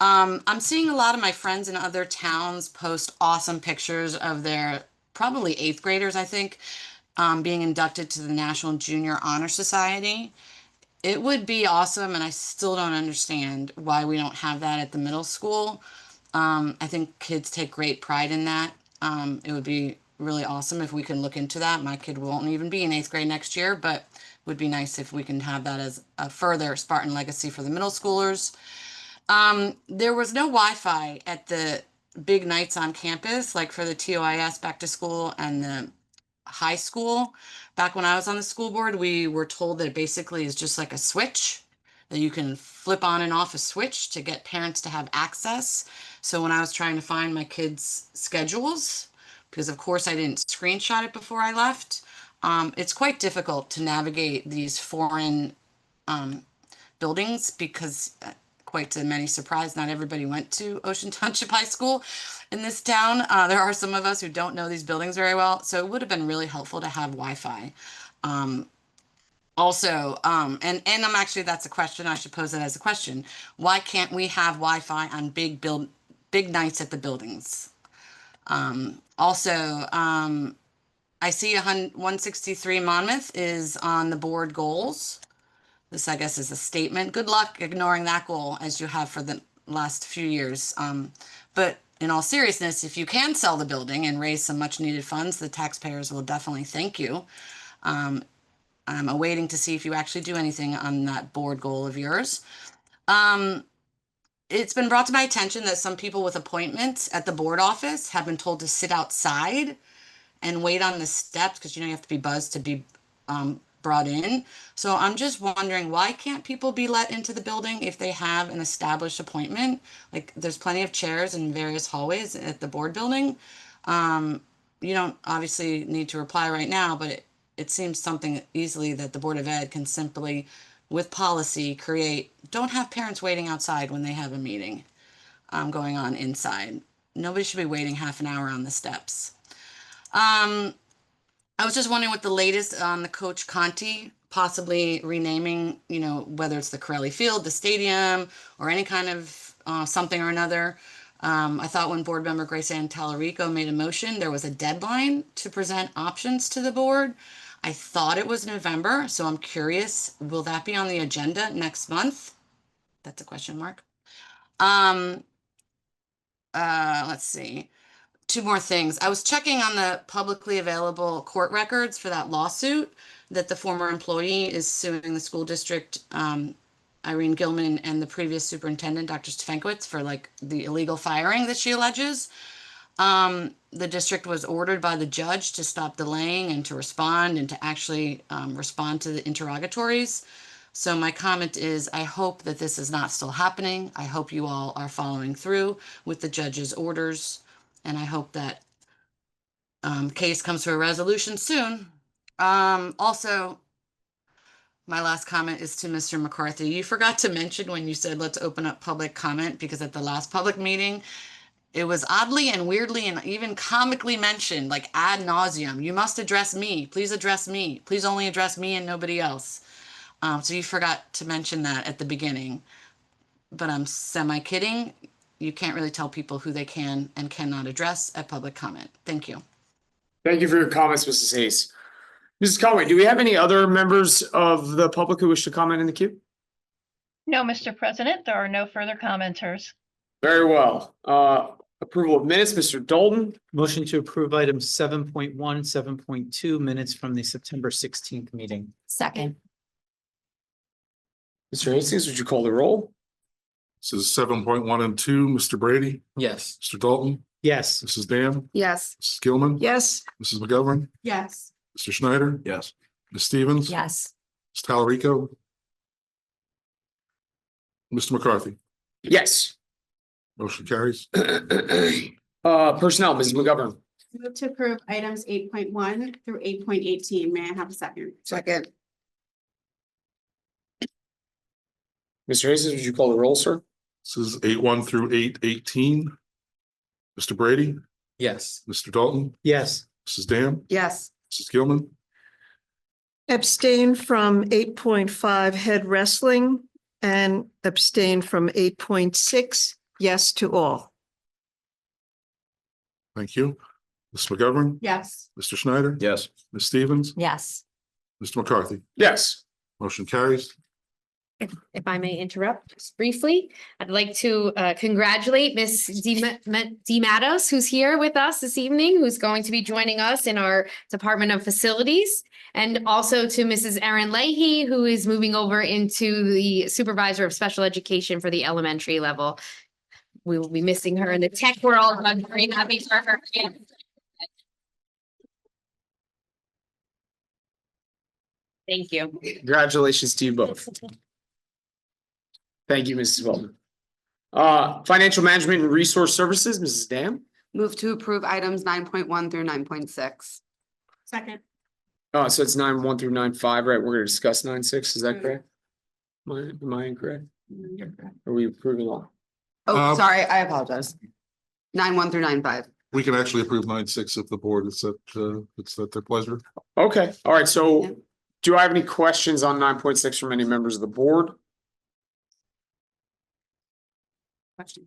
I'm seeing a lot of my friends in other towns post awesome pictures of their probably 8th graders, I think, being inducted to the National Junior Honor Society. It would be awesome, and I still don't understand why we don't have that at the middle school. I think kids take great pride in that. It would be really awesome if we can look into that. My kid won't even be in 8th grade next year, but it would be nice if we can have that as a further Spartan legacy for the middle schoolers. There was no Wi-Fi at the big nights on campus, like for the TOIS back to school and the high school. Back when I was on the school board, we were told that it basically is just like a switch, that you can flip on and off a switch to get parents to have access. So when I was trying to find my kids' schedules, because of course I didn't screenshot it before I left, it's quite difficult to navigate these foreign buildings because quite to many surprise, not everybody went to Ocean Township High School in this town. There are some of us who don't know these buildings very well, so it would have been really helpful to have Wi-Fi. Also, and I'm actually, that's a question, I should pose it as a question. Why can't we have Wi-Fi on big nights at the buildings? Also, I see 163 Monmouth is on the board goals. This, I guess, is a statement. Good luck ignoring that goal as you have for the last few years. But in all seriousness, if you can sell the building and raise some much needed funds, the taxpayers will definitely thank you. I'm awaiting to see if you actually do anything on that board goal of yours. It's been brought to my attention that some people with appointments at the board office have been told to sit outside and wait on the steps because, you know, you have to be buzzed to be brought in. So I'm just wondering, why can't people be let into the building if they have an established appointment? Like, there's plenty of chairs in various hallways at the board building. You don't obviously need to reply right now, but it seems something easily that the Board of Ed can simply, with policy, create. Don't have parents waiting outside when they have a meeting going on inside. Nobody should be waiting half an hour on the steps. I was just wondering what the latest on the Coach Conti possibly renaming, you know, whether it's the Corelli Field, the stadium, or any kind of something or another. I thought when board member Grace Ann Tallarico made a motion, there was a deadline to present options to the board. I thought it was November, so I'm curious, will that be on the agenda next month? That's a question mark. Let's see. 2 more things. I was checking on the publicly available court records for that lawsuit that the former employee is suing the school district, Irene Gilman, and the previous superintendent, Dr. Stefankowitz, for like the illegal firing that she alleges. The district was ordered by the judge to stop delaying and to respond and to actually respond to the interrogatories. So my comment is, I hope that this is not still happening. I hope you all are following through with the judge's orders. And I hope that case comes to a resolution soon. Also, my last comment is to Mr. McCarthy. You forgot to mention when you said, let's open up public comment, because at the last public meeting, it was oddly and weirdly and even comically mentioned, like ad nauseum. You must address me. Please address me. Please only address me and nobody else. So you forgot to mention that at the beginning. But I'm semi-kidding. You can't really tell people who they can and cannot address at public comment. Thank you. Thank you for your comments, Mrs. Hayes. Mrs. Conway, do we have any other members of the public who wish to comment in the queue? No, Mr. President, there are no further commenters. Very well. Approval of minutes, Mr. Dalton. Motion to approve items 7.1, 7.2 minutes from the September 16th meeting. Second. Mr. Hastings, would you call the roll? This is 7.1 and 2, Mr. Brady, Yes. Mr. Dalton, Yes. Mrs. Dam, Yes. Mrs. Gilman. Yes. Mrs. McGovern, Yes. Mr. Schneider, Yes. Ms. Stevens. Yes. Ms. Tallarico. Mr. McCarthy, Yes. motion carries. Personnel, Mrs. McGovern. Move to approve items 8.1 through 8.18. May I have a second? Second. Mr. Hastings, would you call the roll, sir? This is 8-1 through 8-18. Mr. Brady, Yes. Mr. Dalton, Yes. Mrs. Dam, Yes. Mrs. Gilman, Abstain from 8.5 head wrestling and abstain from 8.6, yes to all. thank you. Ms. McGovern, Yes. Mr. Schneider. Yes. Ms. Stevens, Yes. Mr. McCarthy, Yes. motion carries. If I may interrupt just briefly, I'd like to congratulate Miss Di Matos, who's here with us this evening, who's going to be joining us in our Department of Facilities. And also to Mrs. Erin Leahy, who is moving over into the Supervisor of Special Education for the elementary level. We will be missing her in the tech world. I'm very happy for her. Thank you. Congratulations to you both. Thank you, Mrs. Wellman. Financial Management and Resource Services, Mrs. Dam. Move to approve items 9.1 through 9.6. Second. So it's 9.1 through 9.5, right? We're gonna discuss 9.6, is that correct? Am I incorrect? Are we approving all? Oh, sorry, I apologize. 9.1 through 9.5. We can actually approve 9.6 if the board is it's at their pleasure. Okay, all right, Yeah. so do I have any questions on 9.6 from any members of the board? Question.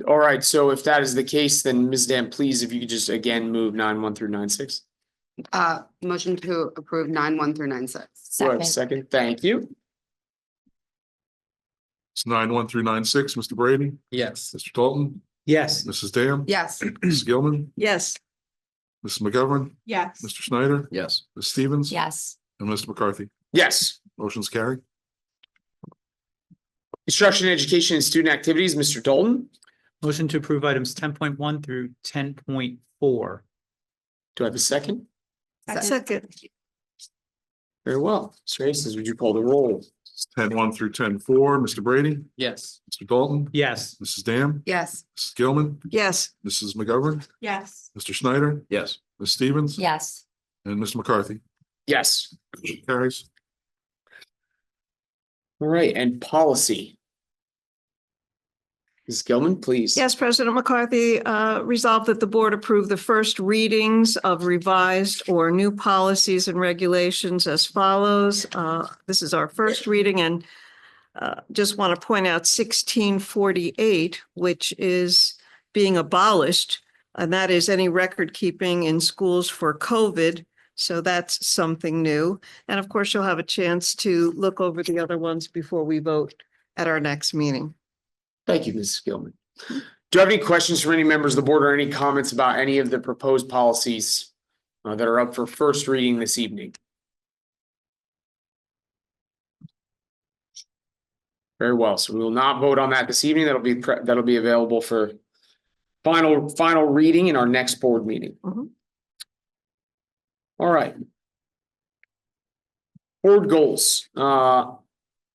All right, so if that is the case, then Ms. Dam, please, if you could just again move 9.1 through 9.6. Motion to approve 9.1 through 9.6. Do I have a Second. second? Thank you. It's 9.1 through 9.6, Mr. Brady, Yes. Mr. Dalton, Yes. Mrs. Dam. Yes. Mrs. Gilman, Yes. Mrs. McGovern, Yes. Mr. Schneider, Yes. Ms. Stevens. Yes. And Mr. McCarthy, Yes. motion's carried. Instruction, education, and student activities, Mr. Dalton. Motion to approve items 10.1 through 10.4. Do I have a second? Second. Very well. Mr. Hastings, would you call the roll? It's 10.1 through 10.4, Mr. Brady, Yes. Mr. Dalton, Yes. Mrs. Dam, Yes. Mrs. Gilman, Yes. Mrs. McGovern, Yes. Mr. Schneider, Yes. Ms. Stevens. Yes. And Mr. McCarthy, Yes. motion carries. All right, and policy. Ms. Gilman, please. Yes, President McCarthy, resolved that the board approve the first readings of revised or new policies and regulations as follows. This is our first reading and just want to point out 1648, which is being abolished. And that is any record keeping in schools for COVID. So that's something new. And of course, you'll have a chance to look over the other ones before we vote at our next meeting. Thank you, Mrs. Gilman. Do you have any questions from any members of the board or any comments about any of the proposed policies that are up for first reading this evening? Very well. So we will not vote on that this evening. That'll be available for final reading in our next board meeting. Mhm. All right. Board goals.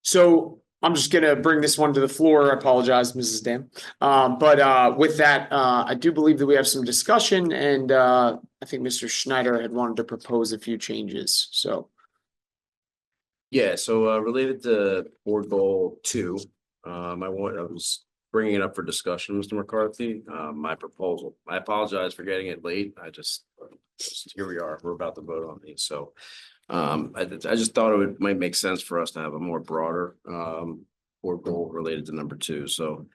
So I'm just gonna bring this one to the floor. I apologize, Mrs. Dam. But with that, I do believe that we have some discussion and I think Mr. Schneider had wanted to propose a few changes, so. Yeah, so related to board goal 2, I was bringing it up for discussion, Mr. McCarthy, my proposal. I apologize for getting it late. Here we are, we're about to vote on these, so. I just thought might make sense for us to have a more broader board goal related to number 2, so.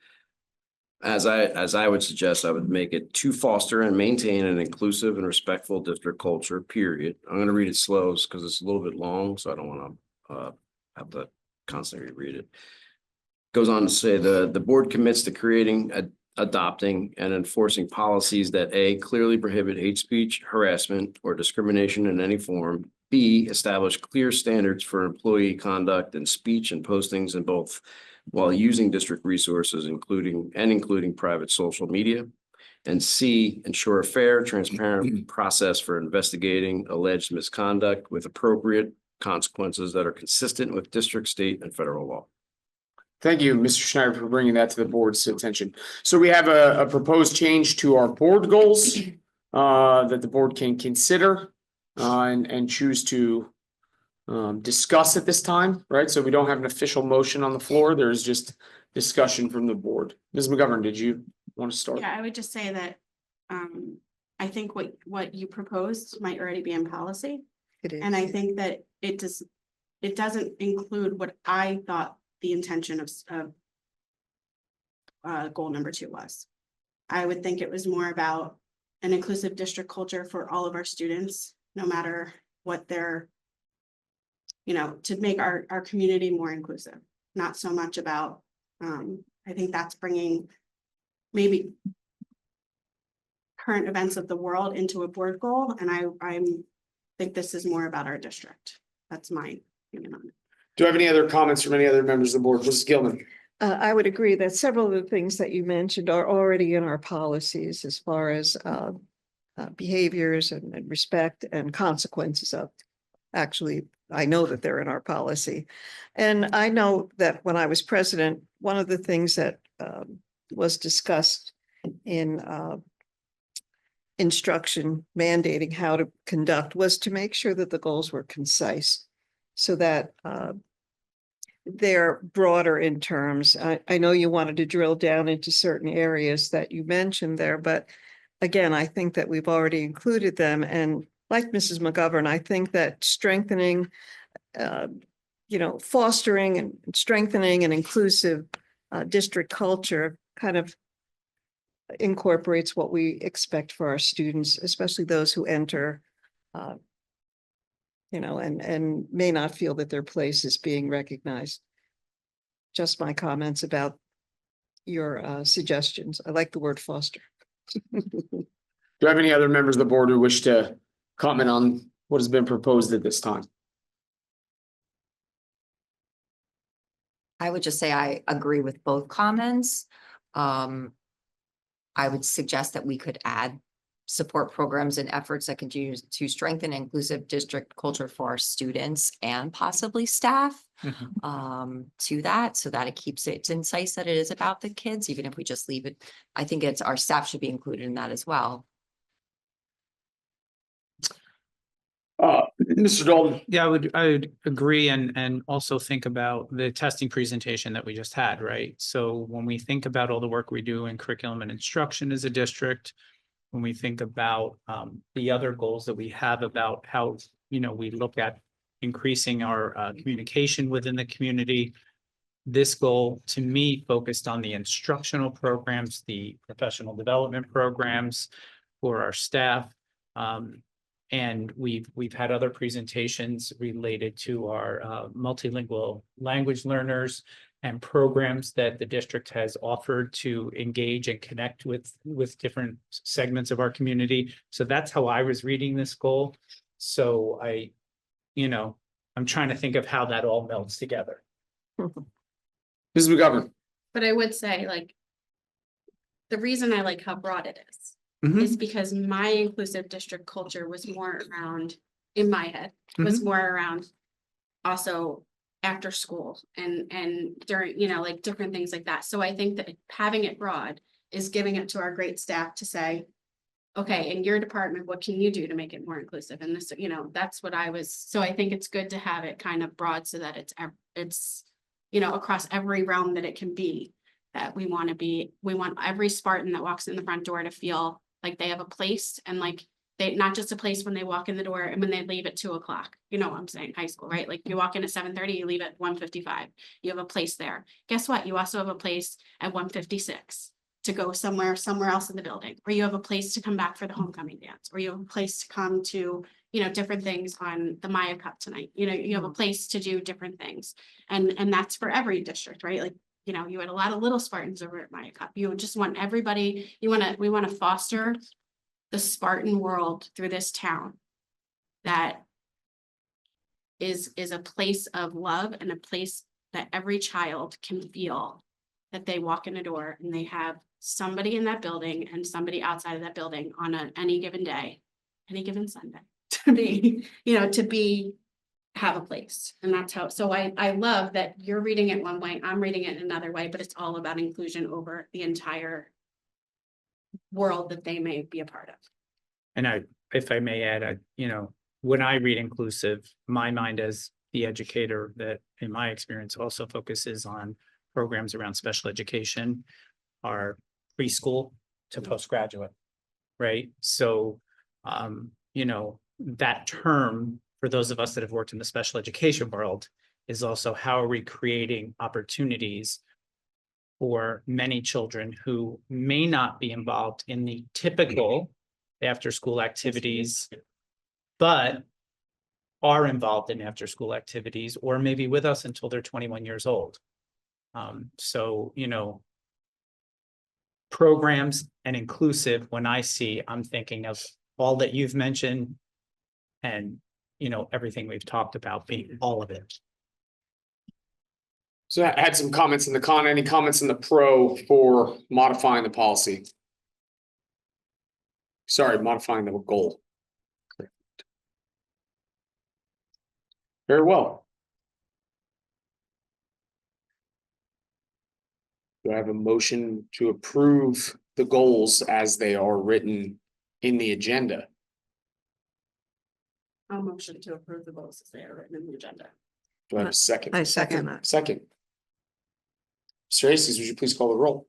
As I would suggest, I would make it to foster and maintain an inclusive and respectful district culture, period. I'm gonna read it slow because it's a little bit long, so I don't wanna have to constantly read it. Goes on to say the board commits to creating, adopting and enforcing policies that A, clearly prohibit hate speech, harassment, or discrimination in any form. B, establish clear standards for employee conduct and speech and postings in both while using district resources, including private social media. And C, ensure a fair, transparent process for investigating alleged misconduct with appropriate consequences that are consistent with district, state, and federal law. Thank you, Mr. Schneider, for bringing that to the board's attention. So we have a proposed change to our board goals that the board can consider and choose to discuss at this time, right? So we don't have an official motion on the floor. There's just discussion from the board. Ms. McGovern, did you want to start? Yeah, I would just say that, I think what you proposed might already be in policy. It is. And I think that it doesn't include what I thought the intention of goal number 2 was. I would think it was more about an inclusive district culture for all of our students, no matter what their, to make our community more inclusive, not so much about, I think that's bringing maybe current events of the world into a board goal, and I think this is more about our district. That's my opinion on it. Do I have any other comments from any other members of the board? Mrs. Gilman? I would agree that several of the things that you mentioned are already in our policies as far as behaviors and respect and consequences of. Actually, I know that they're in our policy. And I know that when I was president, one of the things that was discussed in instruction mandating how to conduct was to make sure that the goals were concise so that they're broader in terms. I know you wanted to drill down into certain areas that you mentioned there, but again, I think that we've already included them. And like Mrs. McGovern, I think that strengthening, fostering and strengthening an inclusive district culture kind of incorporates what we expect for our students, especially those who enter, and may not feel that their place is being recognized. Just my comments about your suggestions. I like the word foster. Do I have any other members of the board who wish to comment on what has been proposed at this time? I would just say I agree with both comments. I would suggest that we could add support programs and efforts that continue to strengthen inclusive district culture for our students and possibly staff to that, so that it keeps it concise that it is about the kids, even if we just leave it. I think it's our staff should be included in that as well. Mr. Dalton? Yeah, I would agree and also think about the testing presentation that we just had, right? So when we think about all the work we do in curriculum and instruction as a district, when we think about the other goals that we have about how, we look at increasing our communication within the community, this goal to me focused on the instructional programs, the professional development programs for our staff. And we've had other presentations related to our multilingual language learners and programs that the district has offered to engage and connect with different segments of our community. So that's how I was reading this goal. So I'm trying to think of how that all melds together. Ms. McGovern? But I would say, the reason I like how broad it is because my inclusive district culture was more around, in my head, was more around also after school and during, different things like that. So I think that having it broad is giving it to our great staff to say, okay, in your department, what can you do to make it more inclusive? And this, that's what so I think it's good to have it kind of broad so that it's across every realm that it can be, that we want every Spartan that walks in the front door to feel like they have a place, and they not just a place when they walk in the door and when they leave at 2:00. You know what I'm saying? High school, right? Like you walk in at 7:30, you leave at 1:55. You have a place there. Guess what? You also have a place at 1:56 to go somewhere else in the building, or you have a place to come back for the homecoming dance, or you have a place to come to, different things on the Maya Cup tonight. You have a place to do different things. And that's for every district, right? You had a lot of little Spartans over at Maya Cup. You just want everybody, we want to foster the Spartan world through this town that is a place of love and a place that every child can feel that they walk in a door and they have somebody in that building and somebody outside of that building on any given day, any given Sunday to be have a place. And that's how, so I love that you're reading it one way, I'm reading it another way, but it's all about inclusion over the entire world that they may be a part of. And if I may add, when I read inclusive, my mind as the educator that in my experience also focuses on programs around special education are preschool to postgraduate, right? So, that term for those of us that have worked in the special education world is also how are we creating opportunities for many children who may not be involved in the typical after-school activities, but are involved in after-school activities or maybe with us until they're 21 years old. So, programs and inclusive, when I see, I'm thinking of all that you've mentioned and, everything we've talked about being all of it. So I had some comments in the con, any comments in the pro for modifying the policy? Sorry, modifying the goal. Very well. Do I have a motion to approve the goals as they are written in the agenda? I'll motion to approve the goals as they are written in the agenda. Do I have a second? I second that. Second. Mr. Aces, would you please call the roll?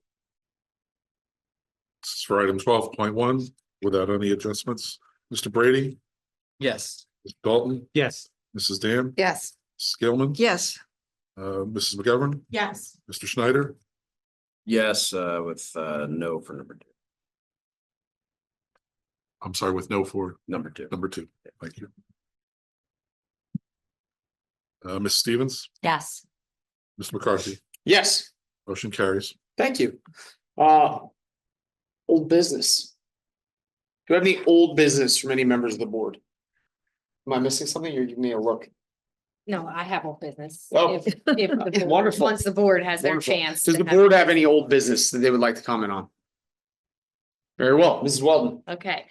This is for item 12.1 without any adjustments. Mr. Brady, Yes. Mr. Dalton, Yes. Mrs. Dan, Yes. Mrs. Gilman. Yes, Mrs. McGovern, Yes. Mr. Schneider, Yes, with no for number two. I'm sorry, with no for Number two. number 2. Thank you. Ms. Stevens, Yes. Mr. McCarthy, Yes, motion carries. thank you. Old business. Do I have any old business from any members of the board? Am I missing something? You're giving me a look. No, I have old business. Oh, If the board- wonderful. Once the board has their Wonderful. chance. Does to the have- board have any old business that they would like to comment on? Very well, Mrs. Weldon. Okay.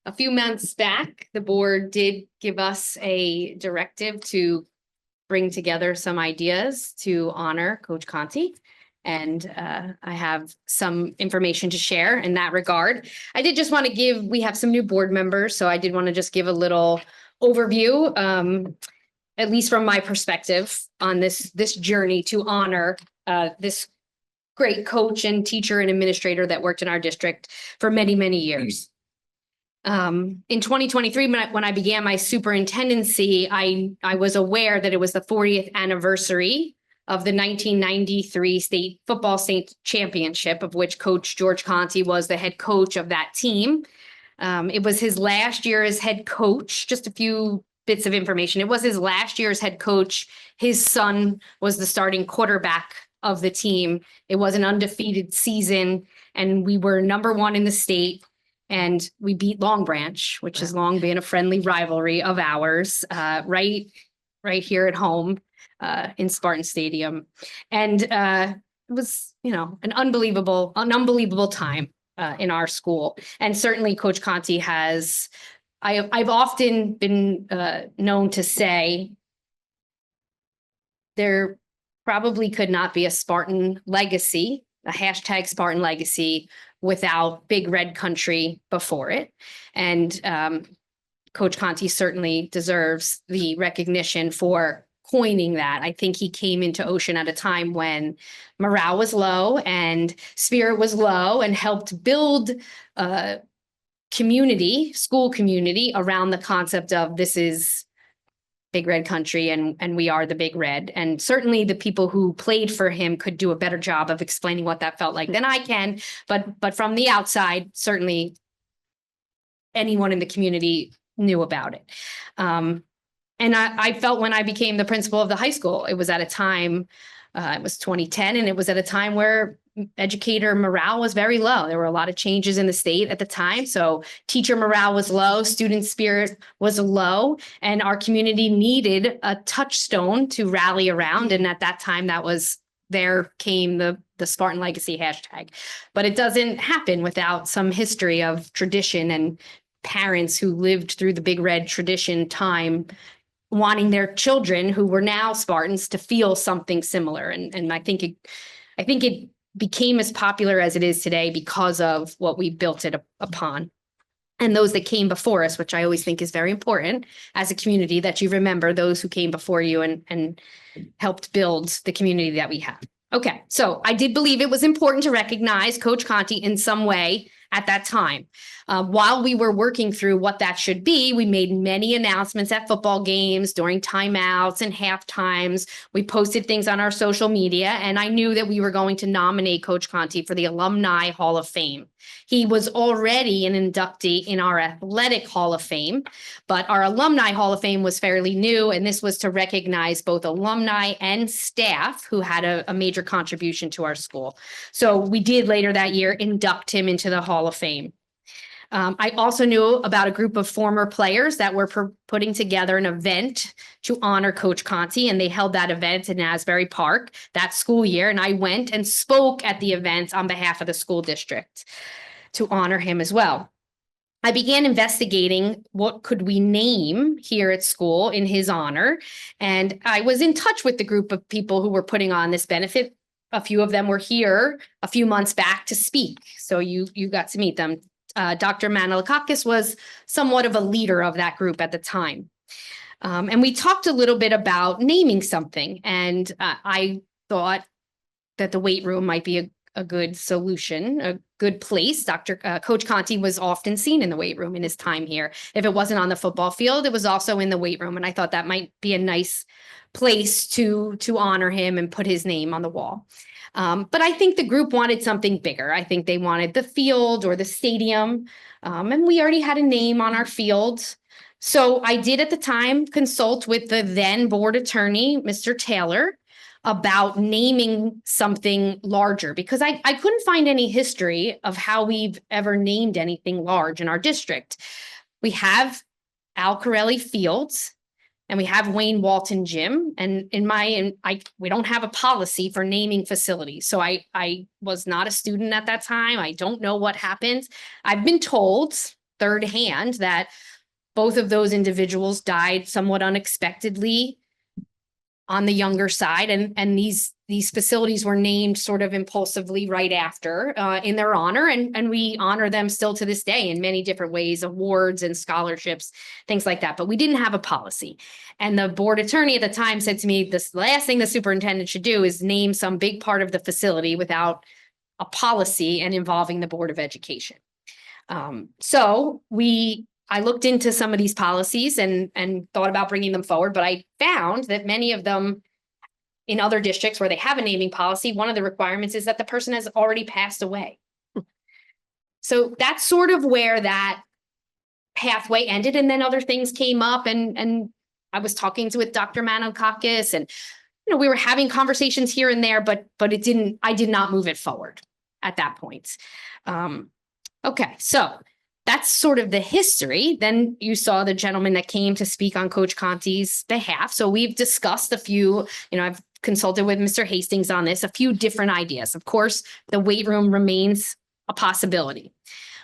A few months back, the board did give us a directive to bring together some ideas to honor Coach Conti. And I have some information to share in that regard. I did just want to we have some new board members, so I did want to just give a little overview, at least from my perspective on this journey to honor this great coach and teacher and administrator that worked in our district for many, many years. In 2023, when I began my superintendency, I was aware that it was the 40th anniversary of the 1993 state football state championship, of which Coach George Conti was the head coach of that team. It was his last year as head coach. Just a few bits of information. It was his last year as head coach. His son was the starting quarterback of the team. It was an undefeated season, and we were #1 in the state. And we beat Long Branch, which has long been a friendly rivalry of ours, right here at home in Spartan Stadium. And it was, an unbelievable time in our school. And certainly Coach Conti I've often been known to say there probably could not be a Spartan legacy, a hashtag Spartan legacy, without Big Red Country before it. And Coach Conti certainly deserves the recognition for coining that. I think he came into Ocean at a time when morale was low and spirit was low, and helped build a school community around the concept of this is Big Red Country and we are the Big Red. And certainly the people who played for him could do a better job of explaining what that felt like than I can. But from the outside, certainly anyone in the community knew about it. And I felt when I became the principal of the high school, it was at a time, it was 2010, and it was at a time where educator morale was very low. There were a lot of changes in the state at the time. So teacher morale was low, student spirit was low, and our community needed a touchstone to rally around. And at that time, there came the Spartan Legacy hashtag. But it doesn't happen without some history of tradition and parents who lived through the Big Red tradition time wanting their children who were now Spartans to feel something similar. And I think it became as popular as it is today because of what we built it upon. And those that came before us, which I always think is very important as a community, that you remember those who came before you and helped build the community that we have. Okay, so I did believe it was important to recognize Coach Conti in some way at that time. While we were working through what that should be, we made many announcements at football games, during timeouts and half times. We posted things on our social media, and I knew that we were going to nominate Coach Conti for the Alumni Hall of Fame. He was already an inductee in our Athletic Hall of Fame, but our Alumni Hall of Fame was fairly new, and this was to recognize both alumni and staff who had a major contribution to our school. So we did later that year induct him into the Hall of Fame. I also knew about a group of former players that were putting together an event to honor Coach Conti, and they held that event in Asbury Park that school year. And I went and spoke at the event on behalf of the school district to honor him as well. I began investigating what could we name here at school in his honor. And I was in touch with the group of people who were putting on this benefit. A few of them were here a few months back to speak, so you got to meet them. Dr. Manilakakis was somewhat of a leader of that group at the time. And we talked a little bit about naming something, and I thought that the weight room might be a good solution, a good place. Coach Conti was often seen in the weight room in his time here. If it wasn't on the football field, it was also in the weight room, and I thought that might be a nice place to honor him and put his name on the wall. But I think the group wanted something bigger. I think they wanted the field or the stadium, and we already had a name on our field. So I did at the time consult with the then board attorney, Mr. Taylor, about naming something larger, because I couldn't find any history of how we've ever named anything large in our district. We have Al Corelli Fields, and we have Wayne Walton Gym, and we don't have a policy for naming facilities. So I was not a student at that time. I don't know what happened. I've been told third hand that both of those individuals died somewhat unexpectedly on the younger side, and these facilities were named sort of impulsively right after in their honor, and we honor them still to this day in many different ways, awards and scholarships, things like that. But we didn't have a policy. And the board attorney at the time said to me, this last thing the superintendent should do is name some big part of the facility without a policy and involving the Board of Education. So I looked into some of these policies and thought about bringing them forward, but I found that many of them in other districts where they have a naming policy, one of the requirements is that the person has already passed away. So that's sort of where that pathway ended. And then other things came up, and I was talking with Dr. Manilakakis, and we were having conversations here and there, but I did not move it forward at that point. Okay, so that's sort of the history. Then you saw the gentleman that came to speak on Coach Conti's behalf. So we've discussed a few, I've consulted with Mr. Hastings on this, a few different ideas. Of course, the weight room remains a possibility.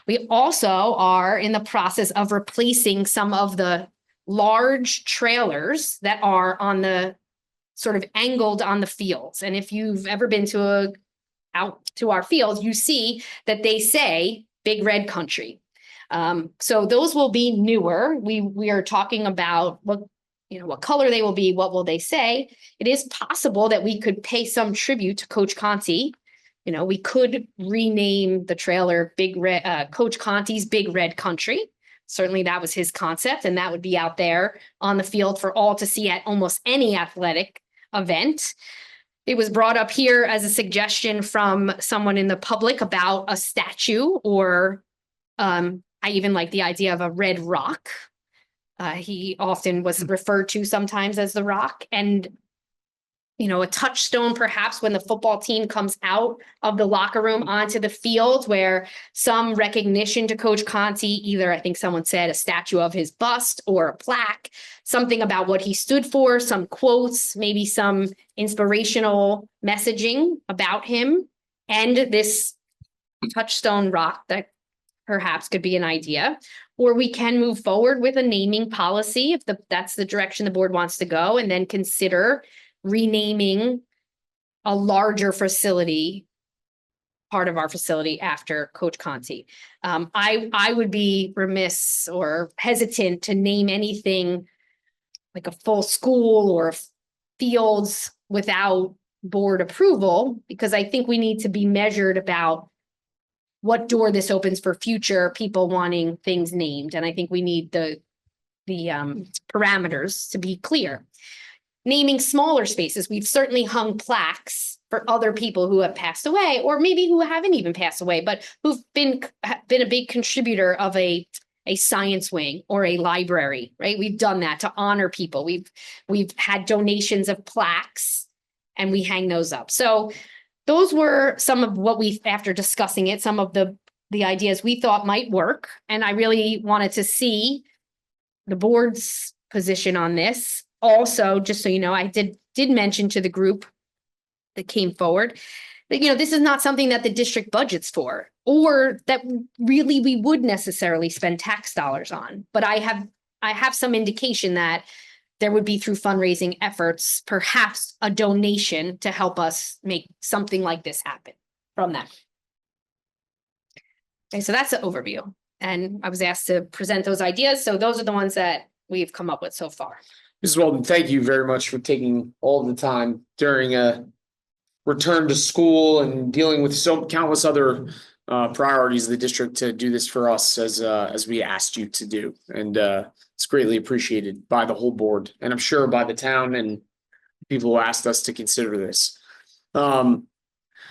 We also are in the process of replacing some of the large trailers that are on the sort of angled on the fields. And if you've ever been out to our fields, you see that they say Big Red Country. So those will be newer. We are talking about what color they will be, what will they say. It is possible that we could pay some tribute to Coach Conti. We could rename the trailer Coach Conti's Big Red Country. Certainly that was his concept, and that would be out there on the field for all to see at almost any athletic event. It was brought up here as a suggestion from someone in the public about a statue, or I even like the idea of a red rock. He often was referred to sometimes as the Rock, and a touchstone perhaps when the football team comes out of the locker room onto the field, where some recognition to Coach Conti, either I think someone said a statue of his bust or a plaque, something about what he stood for, some quotes, maybe some inspirational messaging about him, and this touchstone rock that perhaps could be an idea. Or we can move forward with a naming policy if that's the direction the board wants to go, and then consider renaming a larger facility, part of our facility after Coach Conti. I would be remiss or hesitant to name anything like a full school or fields without board approval, because I think we need to be measured about what door this opens for future people wanting things named. And I think we need the parameters to be clear. Naming smaller spaces, we've certainly hung plaques for other people who have passed away, or maybe who haven't even passed away, but who've been a big contributor of a science wing or a library, right? We've done that to honor people. We've had donations of plaques and we hang those up. So those were some of what after discussing it, some of the ideas we thought might work. And I really wanted to see the board's position on this. Also, just so you know, I did mention to the group that came forward that, this is not something that the district budgets for, or that really we would necessarily spend tax dollars on. But I have some indication that there would be, through fundraising efforts, perhaps a donation to help us make something like this happen from that. Okay, so that's an overview. And I was asked to present those ideas. So those are the ones that we've come up with so far. Mrs. Walden, thank you very much for taking all the time during a return to school and dealing with so countless other priorities of the district to do this for us as we asked you to do. And it's greatly appreciated by the whole board, and I'm sure by the town and people who asked us to consider this.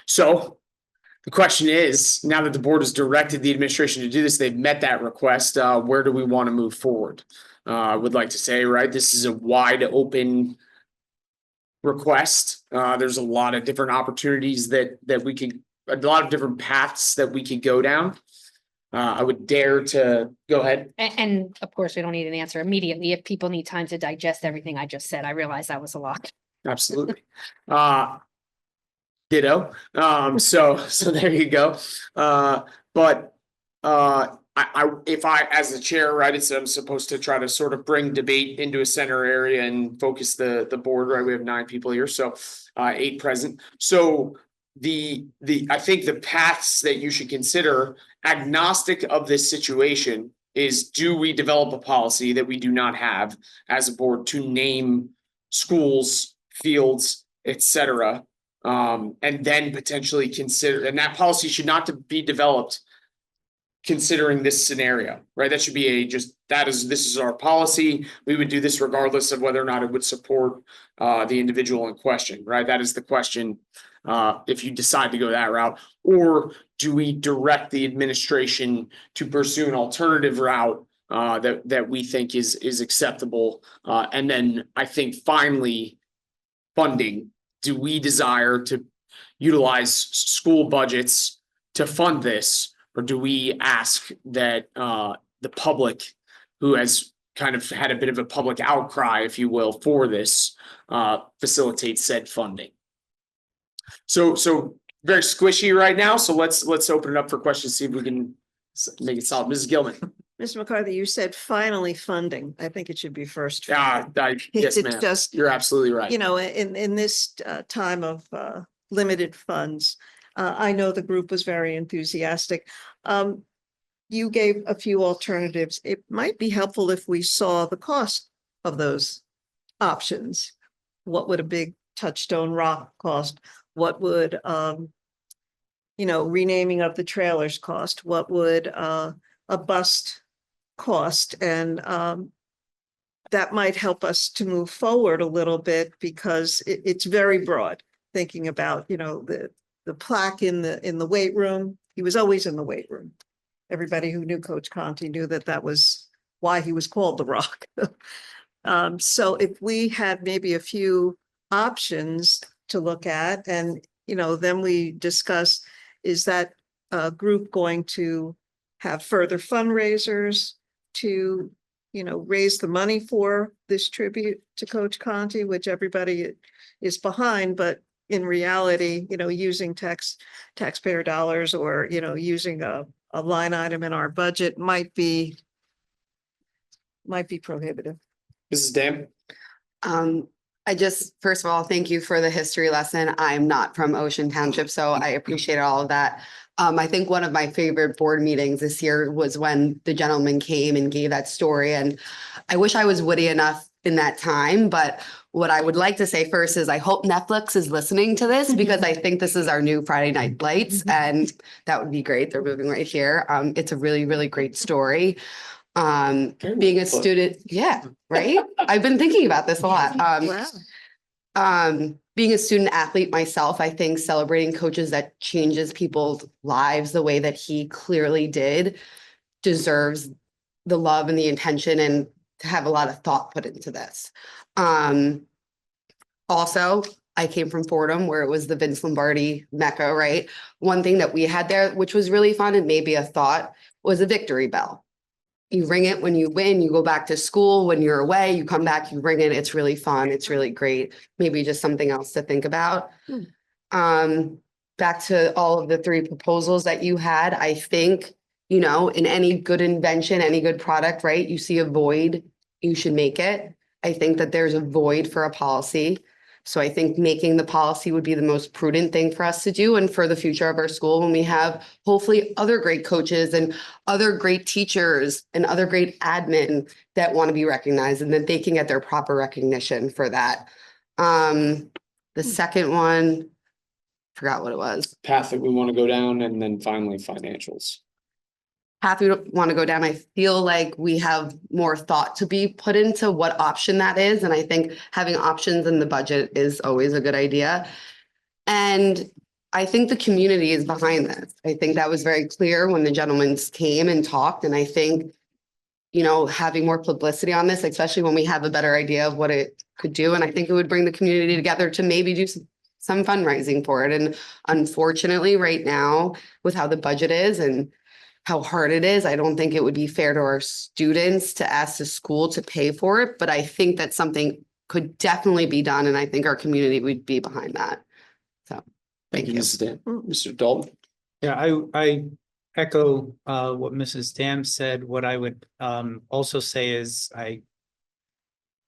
So the question is, now that the board has directed the administration to do this, they've met that request, where do we want to move forward? I would like to say, right, this is a wide open request. There's a lot of different opportunities that we could, a lot of different paths that we could go down. I would dare to go ahead. And of course, we don't need an answer immediately. If people need time to digest everything I just said, I realize that was a lot. Absolutely. Ditto. So there you go. But if I, as the chair, right, I'm supposed to try to sort of bring debate into a center area and focus the board, right? We have 9 people here, so 8 present. So I think the paths that you should consider, agnostic of this situation, is, do we develop a policy that we do not have as a board to name schools, fields, etc., and then potentially consider, and that policy should not be developed considering this scenario, right? That should be this is our policy. We would do this regardless of whether or not it would support the individual in question, right? That is the question. If you decide to go that route, or do we direct the administration to pursue an alternative route that we think is acceptable? And then I think finally, funding. Do we desire to utilize school budgets to fund this, or do we ask that the public, who has kind of had a bit of a public outcry, if you will, for this, facilitate said funding? So very squishy right now. So let's open it up for questions, see if we can make it solid. Mrs. Gilman. Mr. McCarthy, you said finally funding. I think it should be first. Yes, It's ma'am. just, You're absolutely right. in this time of limited funds, I know the group was very enthusiastic. You gave a few alternatives. It might be helpful if we saw the cost of those options. What would a big Touchstone Rock cost? What would, renaming of the trailers cost? What would a bust cost? And that might help us to move forward a little bit, because it's very broad, thinking about, the plaque in the weight room. He was always in the weight room. Everybody who knew Coach Conti knew that was why he was called the Rock. So if we had maybe a few options to look at, and then we discuss, is that group going to have further fundraisers to raise the money for this tribute to Coach Conti, which everybody is behind, but in reality, using taxpayer dollars, or using a a line item in our budget might be prohibitive. Mrs. Dam? I just, first of all, thank you for the history lesson. I'm not from Ocean Township, so I appreciate all of that. I think one of my favorite board meetings this year was when the gentleman came and gave that story, and I wish I was witty enough in that time, but what I would like to say first is I hope Netflix is listening to this because I think this is our new Friday Night Lights, and that would be great. They're moving right here. It's a really, really great story. Being a student, yeah, right? I've been thinking about this a lot. Being a student athlete myself, I think celebrating coaches that changes people's lives the way that he clearly did deserves the love and the intention and to have a lot of thought put into this. Also, I came from Fordham where it was the Vince Lombardi Mecca, right? One thing that we had there, which was really fun and maybe a thought, was a victory bell. You ring it when you win, you go back to school. When you're away, you come back, you ring it. It's really fun. It's really great. Maybe just something else to think about. Back to all of the three proposals that you had, I think, you know, in any good invention, any good product, right? You see a void, you should make it. I think that there's a void for a policy. So I think making the policy would be the most prudent thing for us to do and for the future of our school when we have hopefully other great coaches and other great teachers and other great admin that want to be recognized and that they can get their proper recognition for that. The second one, forgot what it was. Path that we want to go down, and then finally financials. Path we don't want to go down. I feel like we have more thought to be put into what option that is. And I think having options in the budget is always a good idea. And I think the community is behind this. I think that was very clear when the gentlemen came and talked. And I think, you know, having more publicity on this, especially when we have a better idea of what it could do. And I think it would bring the community together to maybe do some fundraising for it. And unfortunately, right now, with how the budget is and how hard it is, I don't think it would be fair to our students to ask the school to pay for it, but I think that something could definitely be done, and I think our community would be behind that. So, Thank you, Mrs. Dam. Mr. Dalton? Yeah, I echo what Mrs. Dam said. What I would also say is I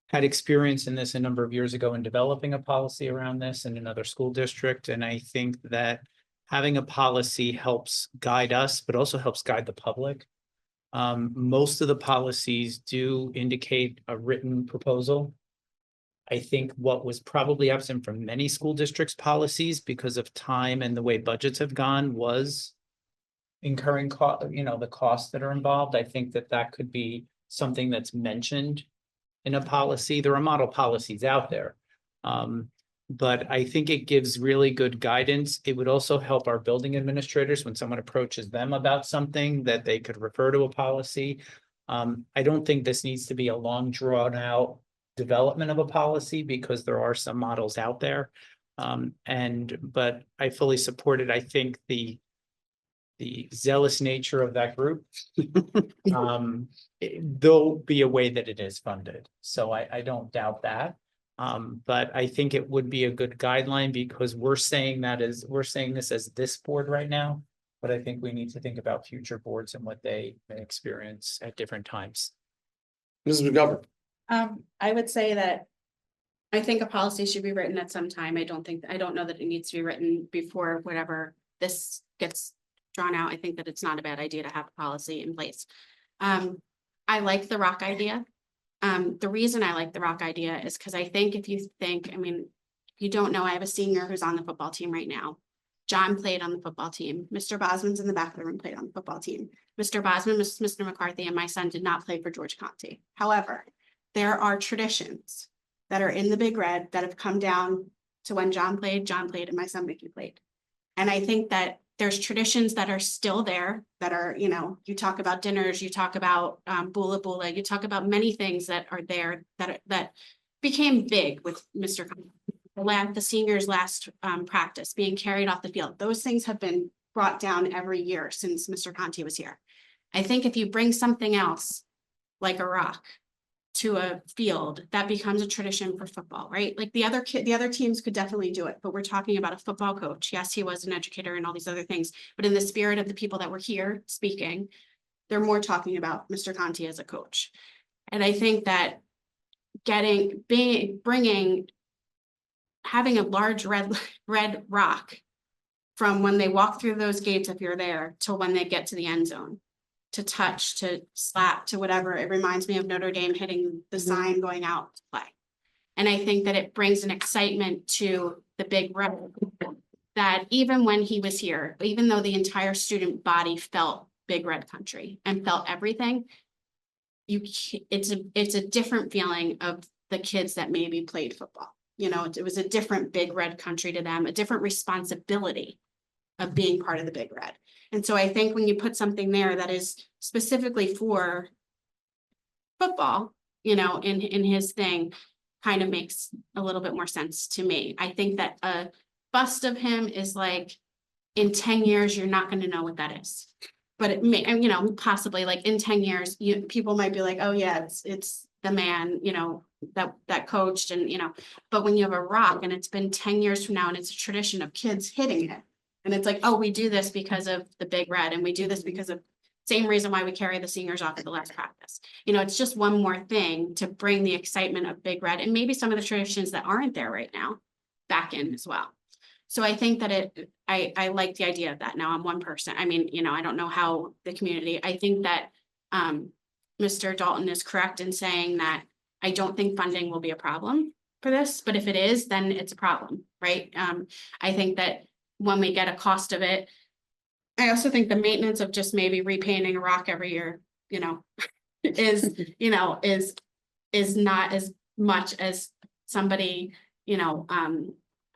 had experience in this a number of years ago in developing a policy around this in another school district, and I think that having a policy helps guide us, but also helps guide the public. Most of the policies do indicate a written proposal. I think what was probably absent from many school districts' policies because of time and the way budgets have gone was incurring the costs that are involved. I think that could be something that's mentioned in a policy. There are model policies out there. But I think it gives really good guidance. It would also help our building administrators when someone approaches them about something that they could refer to a policy. I don't think this needs to be a long drawn out development of a policy because there are some models out there. But I fully support it. I think the zealous nature of that group, there'll be a way that it is funded. So I don't doubt that. But I think it would be a good guideline because we're saying this as this board right now, but I think we need to think about future boards and what they may experience at different times. Mrs. McGovern? I would say that I think a policy should be written at some time. I don't know that it needs to be written before whatever this gets drawn out. I think that it's not a bad idea to have a policy in place. I like the rock idea. The reason I like the rock idea is because I think if you don't know, I have a senior who's on the football team right now. John played on the football team. Mr. Bosman's in the back of the room, played on the football team. Mr. Bosman, Mr. McCarthy, and my son did not play for George Conte. However, there are traditions that are in the Big Red that have come down to when John played, and my son Mickey played. And I think that there's traditions that are still there that are, you talk about dinners, you talk about bula bula, you talk about many things that are there that became big with Mr. The seniors last practice being carried off the field. Those things have been brought down every year since Mr. Conte was here. I think if you bring something else like a rock, to a field, that becomes a tradition for football, right? Like the other teams could definitely do it, but we're talking about a football coach. Yes, he was an educator and all these other things, but in the spirit of the people that were here speaking, they're more talking about Mr. Conti as a coach. And I think that having a large red rock from when they walk through those gates, if you're there, till when they get to the end zone, to touch, to slap, to whatever. It reminds me of Notre Dame hitting the sign going out to play. And I think that it brings an excitement to the Big Red, that even when he was here, even though the entire student body felt Big Red Country and felt everything, it's a different feeling of the kids that maybe played football. You know, it was a different Big Red Country to them, a different responsibility of being part of the Big Red. And so I think when you put something there that is specifically for football, you know, in his thing, kind of makes a little bit more sense to me. I think that a bust of him is like, in 10 years, you're not going to know what that is. But it may, you know, possibly like in 10 years, people might be like, oh yeah, it's the man, you know, that coached, and, you know, but when you have a rock and it's been 10 years from now and it's a tradition of kids hitting it, and it's like, oh, we do this because of the Big Red, and we do this because of same reason why we carry the seniors off at the last practice. You know, it's just one more thing to bring the excitement of Big Red and maybe some of the traditions that aren't there right now back in as well. So I think that I like the idea of that. Now I'm one person. I mean, you know, I don't know how the community, I think that Mr. Dalton is correct in saying that I don't think funding will be a problem for this, but if it is, then it's a problem, right? I think that when we get a cost of it, I also think the maintenance of just maybe repainting a rock every year, you know, is not as much as somebody, you know,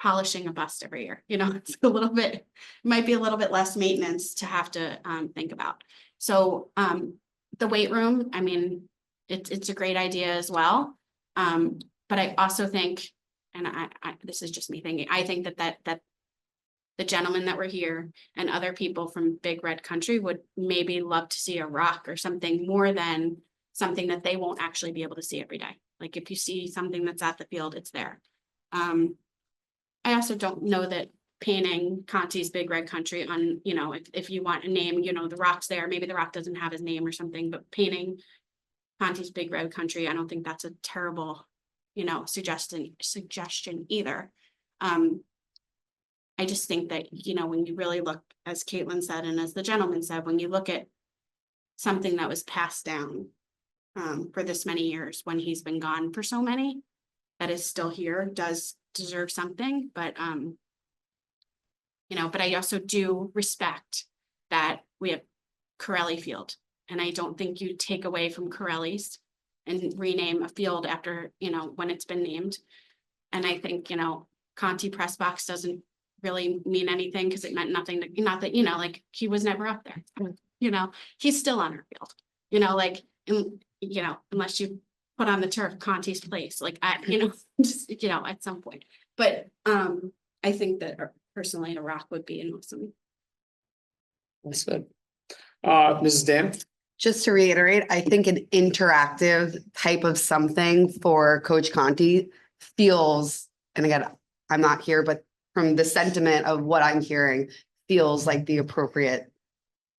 polishing a bust every year. You know, it's a little bit, might be a little bit less maintenance to have to think about. So the weight room, I mean, it's a great idea as well. But I also think, and I this is just me thinking, I think that the gentlemen that were here and other people from Big Red Country would maybe love to see a rock or something more than something that they won't actually be able to see every day. Like if you see something that's at the field, it's there. I also don't know that painting Conti's Big Red Country on, you know, if you want a name, you know, the rock's there, maybe the rock doesn't have his name or something, but painting Conti's Big Red Country, I don't think that's a terrible, you know, suggestion either. I just think that, you know, when you really look, as Caitlin said, and as the gentleman said, when you look at something that was passed down for this many years, when he's been gone for so many, that is still here, does deserve something. But, you know, but I also do respect that we have Corelli Field, and I don't think you take away from Corelli's and rename a field after, you know, when it's been named. And I think, you know, Conti Press Box doesn't really mean anything because it meant nothing to, not that, you know, like he was never up there, you know, he's still on our field, you know, like, you know, unless you put on the turf Conti's place, like you know, just, you know, at some point. But I think that personally a rock would be an awesome. That's good. Mrs. Dan? Just to reiterate, I think an interactive type of something for Coach Conti feels, and again, I'm not here, but from the sentiment of what I'm hearing, feels like the appropriate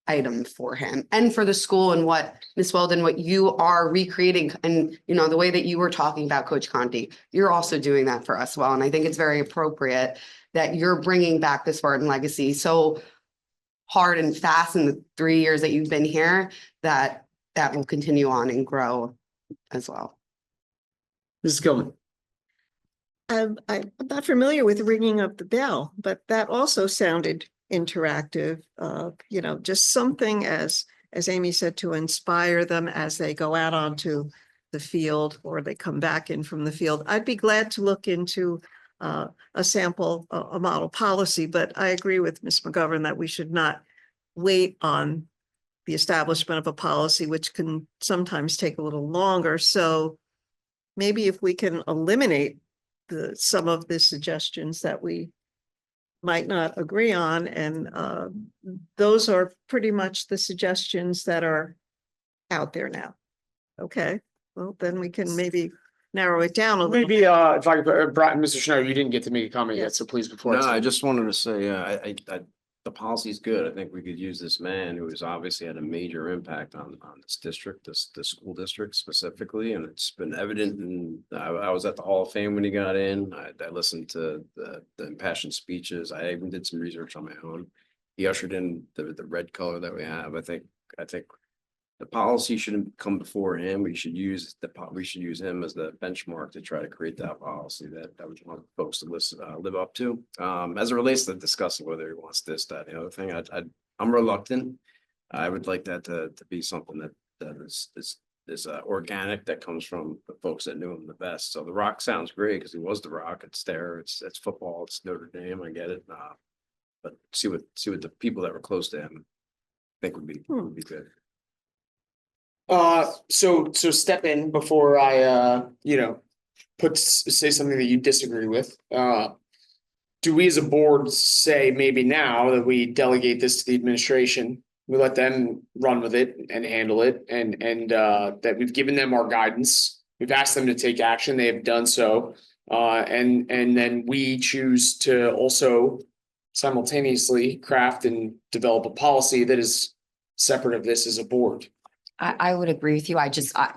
item for him and for the school, and what Ms. Weldon, what you are recreating, and you know, the way that you were talking about Coach Conti, you're also doing that for us well. And I think it's very appropriate that you're bringing back the Spartan legacy so hard and fast in the 3 years that you've been here, that will continue on and grow as well. Mrs. Gilman? I'm not familiar with ringing of the bell, but that also sounded interactive. You know, just something as Amy said, to inspire them as they go out onto the field or they come back in from the field. I'd be glad to look into a sample, a model policy, but I agree with Ms. McGovern that we should not wait on the establishment of a policy, which can sometimes take a little longer. So maybe if we can eliminate some of the suggestions that we might not agree on, and those are pretty much the suggestions that are out there now. Okay, Well, then we can maybe narrow it down a little. Maybe, if I could, Mr. Schneider, you didn't get to make a comment yet, Yes. so please before. No, I say- just wanted to say, the policy's good. I think we could use this man who has obviously had a major impact on this district, the school district specifically, and it's been evident. And I was at the Hall of Fame when he got in. I listened to the impassioned speeches. I even did some research on my own. He ushered in the red color that we have. I think the policy shouldn't come before him. We should use him as the benchmark to try to create that policy that we want folks to live up to. As it relates to discussing whether he wants this, that, the other thing, I'm reluctant. I would like that to be something that is organic, that comes from the folks that knew him the best. So the Rock sounds great because he was the Rock. It's there. It's football. It's Notre Dame. I get it. But see what the people that were close to him think would be good. So step in before I, say something that you disagree with. Do we as a board say maybe now that we delegate this to the administration, we let them run with it and handle it, and that we've given them our guidance, we've asked them to take action, they have done so, and then we choose to also simultaneously craft and develop a policy that is separate of this as a board. I would agree with you.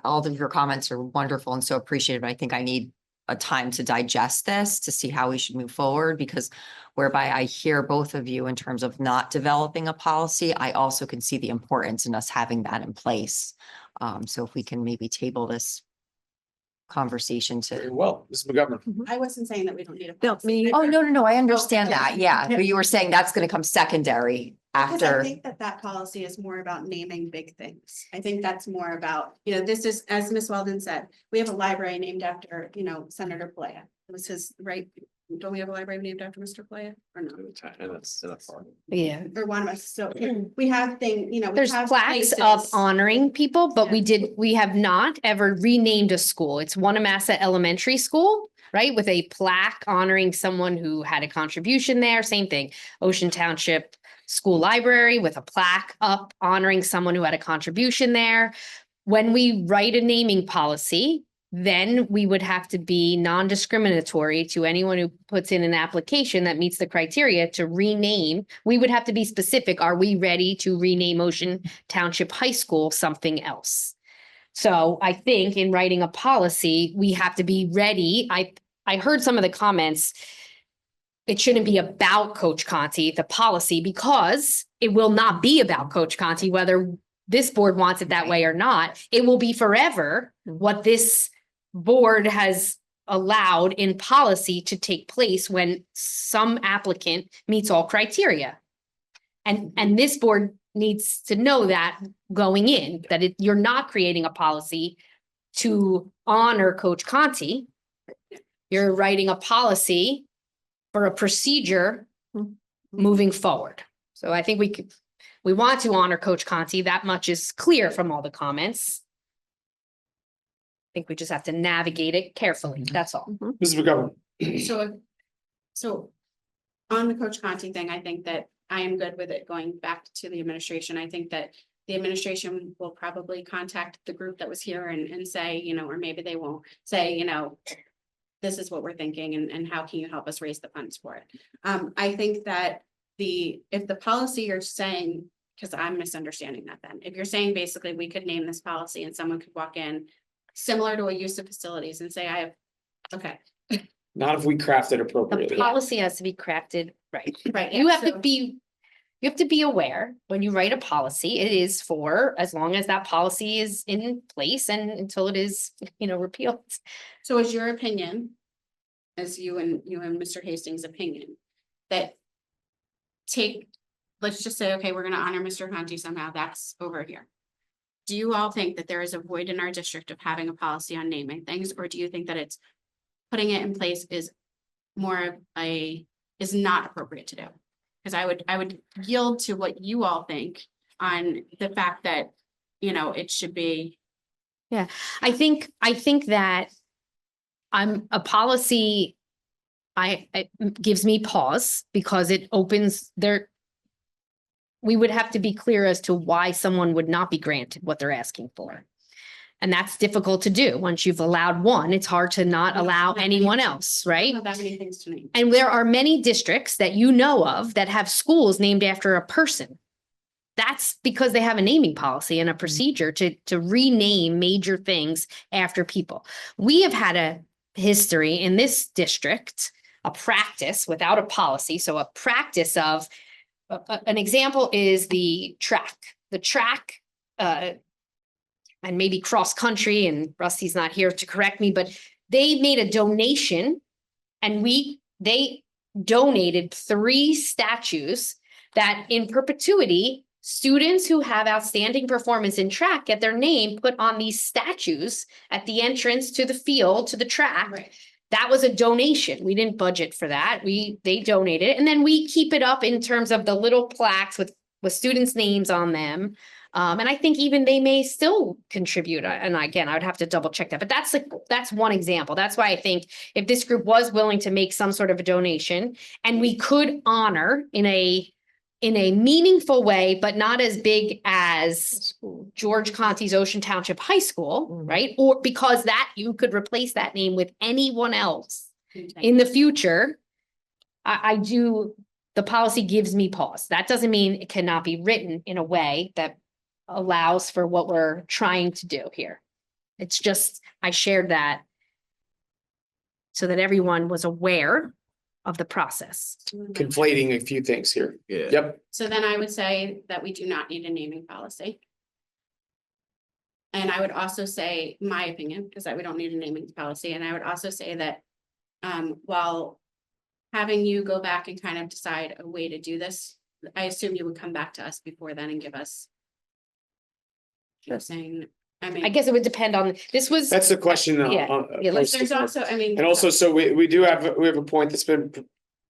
All of your comments are wonderful and so appreciated, but I think I need a time to digest this to see how we should move forward, because whereby I hear both of you in terms of not developing a policy, I also can see the importance in us having that in place. So if we can maybe table this conversation Very to. well, Ms. McGovern. I wasn't saying that we don't need a. No, policy. me- Oh, no, I understand okay. that. Yeah, but you were saying that's going to come secondary Because I after. think that policy is more about naming big things. I think that's more about, this is, as Ms. Weldon said, we have a library named after, Senator Playa. It was his, right? Don't we have a library named after Mr. Playa or no? And that's part of it. Yeah. Or one of us. So we have we There's have plaques up places. honoring people, but Yeah. we have not ever renamed a school. It's Wanamassa Elementary School, right? With a plaque honoring someone who had a contribution there. Same thing. Ocean Township School Library with a plaque up honoring someone who had a contribution there. When we write a naming policy, then we would have to be non-discriminatory to anyone who puts in an application that meets the criteria to rename. We would have to be specific. Are we ready to rename Ocean Township High School something else? So I think in writing a policy, we have to be ready. I heard some of the comments. It shouldn't be about Coach Conti, the policy, because it will not be about Coach Conti, whether this board wants it that way or not. It will be forever what this board has allowed in policy to take place when some applicant meets all criteria. And this board needs to know that going in, that you're not creating a policy to honor Coach Conti. You're writing a policy for a procedure moving forward. So I think we want to honor Coach Conti. That much is clear from all the comments. I think we just have to navigate it carefully. That's all. Ms. McGovern. So on the Coach Conti thing, I think that I am good with it going back to the administration. I think that the administration will probably contact the group that was here and say, or maybe they won't say, this is what we're thinking and how can you help us raise the funds for it? I think that if the policy you're saying, because I'm misunderstanding that then, if you're saying basically we could name this policy and someone could walk in similar to a use of facilities and say, okay. Not if we craft it The appropriately. policy has to be crafted right. Right. You have to so- be aware when you write a policy, it is for as long as that policy is in place and until it is, repealed. So is your opinion, as you and Mr. Hastings' opinion, that let's just say, okay, we're gonna honor Mr. Conti somehow, that's over here. Do you all think that there is a void in our district of having a policy on naming things, or do you think that it's putting it in place is is not appropriate to do? Because I would yield to what you all think on the fact that, it should be. I think that a policy, it gives me pause because it opens we would have to be clear as to why someone would not be granted what they're asking for. And that's difficult to do. Once you've allowed one, it's hard to not allow anyone else, I right? don't have that many things to name. And there are many districts that you know of that have schools named after a person. That's because they have a naming policy and a procedure to rename major things after people. We have had a history in this district, a practice without a policy. So a practice of, an example is the track. The track, and maybe cross country, and Rusty's not here to correct me, but they made a donation and they donated 3 statues that in perpetuity, students who have outstanding performance in track get their name put on these statues at the entrance to the field, to the track. Right. That was a donation. We didn't budget for that. They donated it. And then we keep it up in terms of the little plaques with students' names on them. And I think even they may still contribute. And again, I would have to double check that, but that's one example. That's why I think if this group was willing to make some sort of a donation and we could honor in a meaningful way, but not as big as George Conti's Ocean Township High School, right? Or because that you could replace that name with anyone else in the future. The policy gives me pause. That doesn't mean it cannot be written in a way that allows for what we're trying to do here. It's just, I shared that so that everyone was aware of the process. Conflating a few things here. Yeah. Yep. So then I would say that we do not need a naming policy. And I would also say, my opinion, is that we don't need a naming policy, and I would also say that while having you go back and kind of decide a way to do this, I assume you would come back to us before then and give us. Just saying, I mean. I guess it would depend on, this was. That's the question. Yeah. Yeah, let's- There's also, I mean. And also, so we do have a point that's been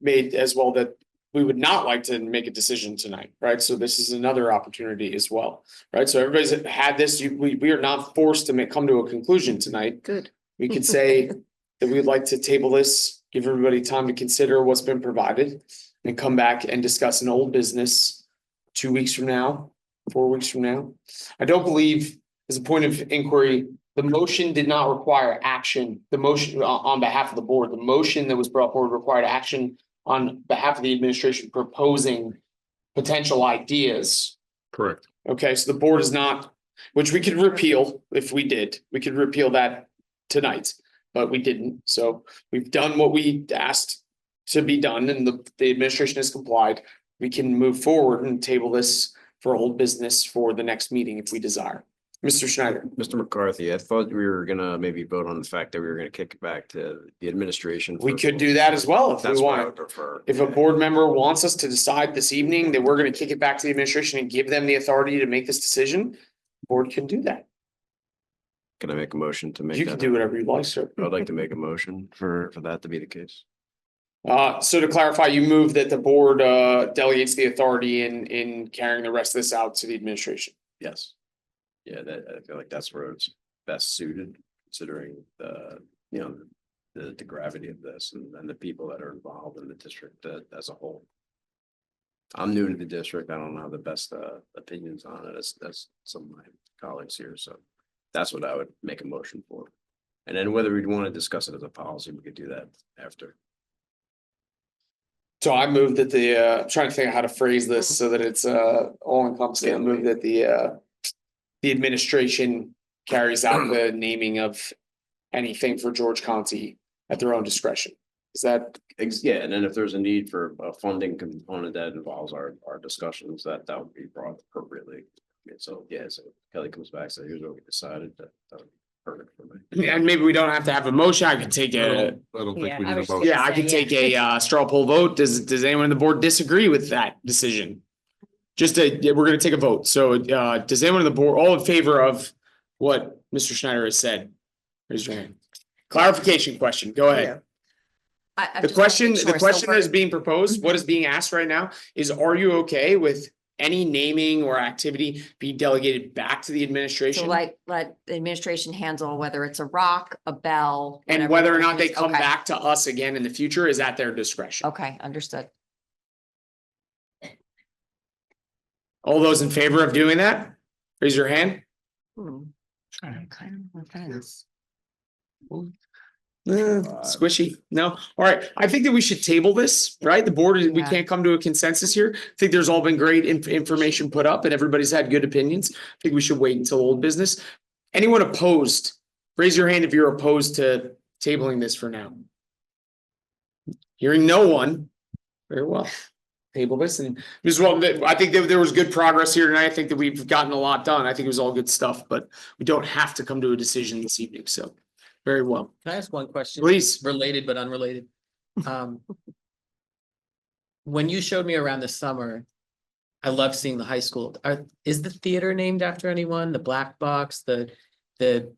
made as well that we would not like to make a decision tonight, right? So this is another opportunity as well, right? So everybody's had this, we are not forced to come to a conclusion tonight. Good. We could say that we'd like to table this, give everybody time to consider what's been provided and come back and discuss an old business 2 weeks from now, 4 weeks from now. I don't believe, as a point of inquiry, the motion did not require action. The motion on behalf of the board, the motion that was brought forward required action on behalf of the administration proposing potential ideas. Correct. Okay, so the board is not, which we could repeal if we did. We could repeal that tonight, but we didn't. So we've done what we asked to be done and the administration has complied. We can move forward and table this for old business for the next meeting if we desire. Mr. Schneider. Mr. McCarthy, I thought we were gonna maybe vote on the fact that we were gonna kick it back to the administration. We for- could do that as well if we That's what I want. would prefer. If a board member wants us to decide this evening that we're gonna kick it back to the administration and give them the authority to make this decision, the board can do that. Can I make a motion to make You that? can do whatever you'd like, sir. I'd like to make a motion for that to be the case. So to clarify, you move that the board delegates the authority in carrying the rest of this out to the administration. Yes. Yeah, I feel like that's where it's best suited, considering the gravity of this and the people that are involved in the district as a whole. I'm new to the district. I don't have the best opinions on it as some of my colleagues here, so that's what I would make a motion for. And then whether we'd want to discuss it as a policy, we could do that after. So I move that I'm trying to think of how to phrase this so that it's all encompassing. I move that the administration carries out the naming of anything for George Conti at their own discretion. Is that? Yeah, and then if there's a need for a funding component that involves our discussions, that would be brought appropriately. So, yeah, so Kelly comes back, so here's what we decided, that would be perfect for me. And maybe we don't have to have a motion. I could take I a, don't Yeah, think we I need a was vote. yeah, I could take a straw poll vote. Does anyone on the board disagree with that decision? We're gonna take a vote. So does anyone on the board, all in favor of what Mr. Schneider has said? Raise your hand. Clarification question, go ahead. The question that is being proposed, what is being asked right now is, are you okay with any naming or activity be delegated back to the So administration? let the administration handle whether it's a rock, a bell. And whatever whether or the not they is. come Okay. back to us again in the future is at their discretion. Okay, understood. All those in favor of doing that, raise your hand. Hmm. Squishy, no, all right, I think that we should table this, right? The board, we Yeah. can't come to a consensus here. I think there's all been great information put up and everybody's had good opinions. I think we should wait until old business. Anyone opposed? Raise your hand if you're opposed to tabling this for now. Hearing no one, very well. Table this and this is what, I think that there was good progress here tonight. I think that we've gotten a lot done. I think it was all good stuff, but we don't have to come to a decision this evening, so very well. Can I ask one question? Please. Related but unrelated. When you showed me around this summer, I love seeing the high school. Is the theater named after anyone? The Black Box, the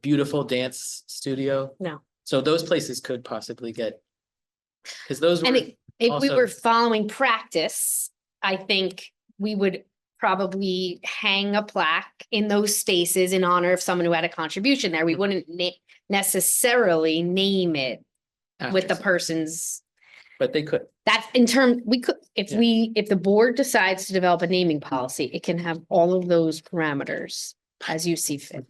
beautiful dance studio? No. So those places could possibly get. Because those And were, if we also- were following practice, I think we would probably hang a plaque in those spaces in honor of someone who had a contribution there. We wouldn't necessarily name it with the after- person's. But they could. That's in term, we could, if Yeah. if the board decides to develop a naming policy, it can have all of those parameters as you see fit.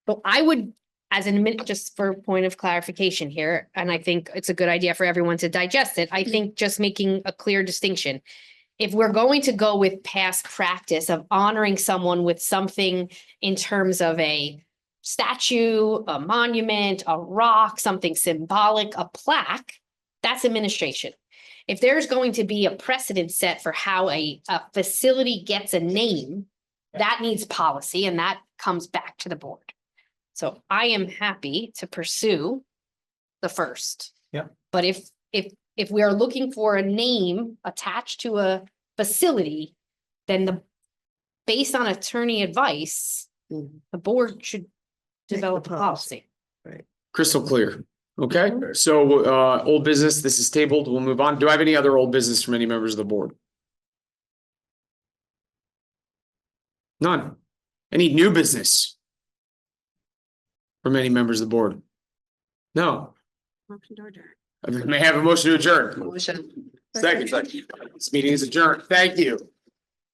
But I would, as an admin, just for a point of clarification here, and I think it's a good idea for everyone to digest it, I think just making a clear distinction. If we're going to go with past practice of honoring someone with something in terms of a statue, a monument, a rock, something symbolic, a plaque, that's administration. If there's going to be a precedent set for how a facility gets a name, that needs policy and that comes back to the board. So I am happy to pursue the first. Yep. But if we are looking for a name attached to a facility, then based on attorney advice, the board should develop a policy. Crystal clear. Okay, so old business, this is tabled. We'll move on. Do I have any other old business from any members of the board? None. Any new business? From any members of the board? No. I may have a motion to adjourn. Motion. Second. This meeting is adjourned. Thank you.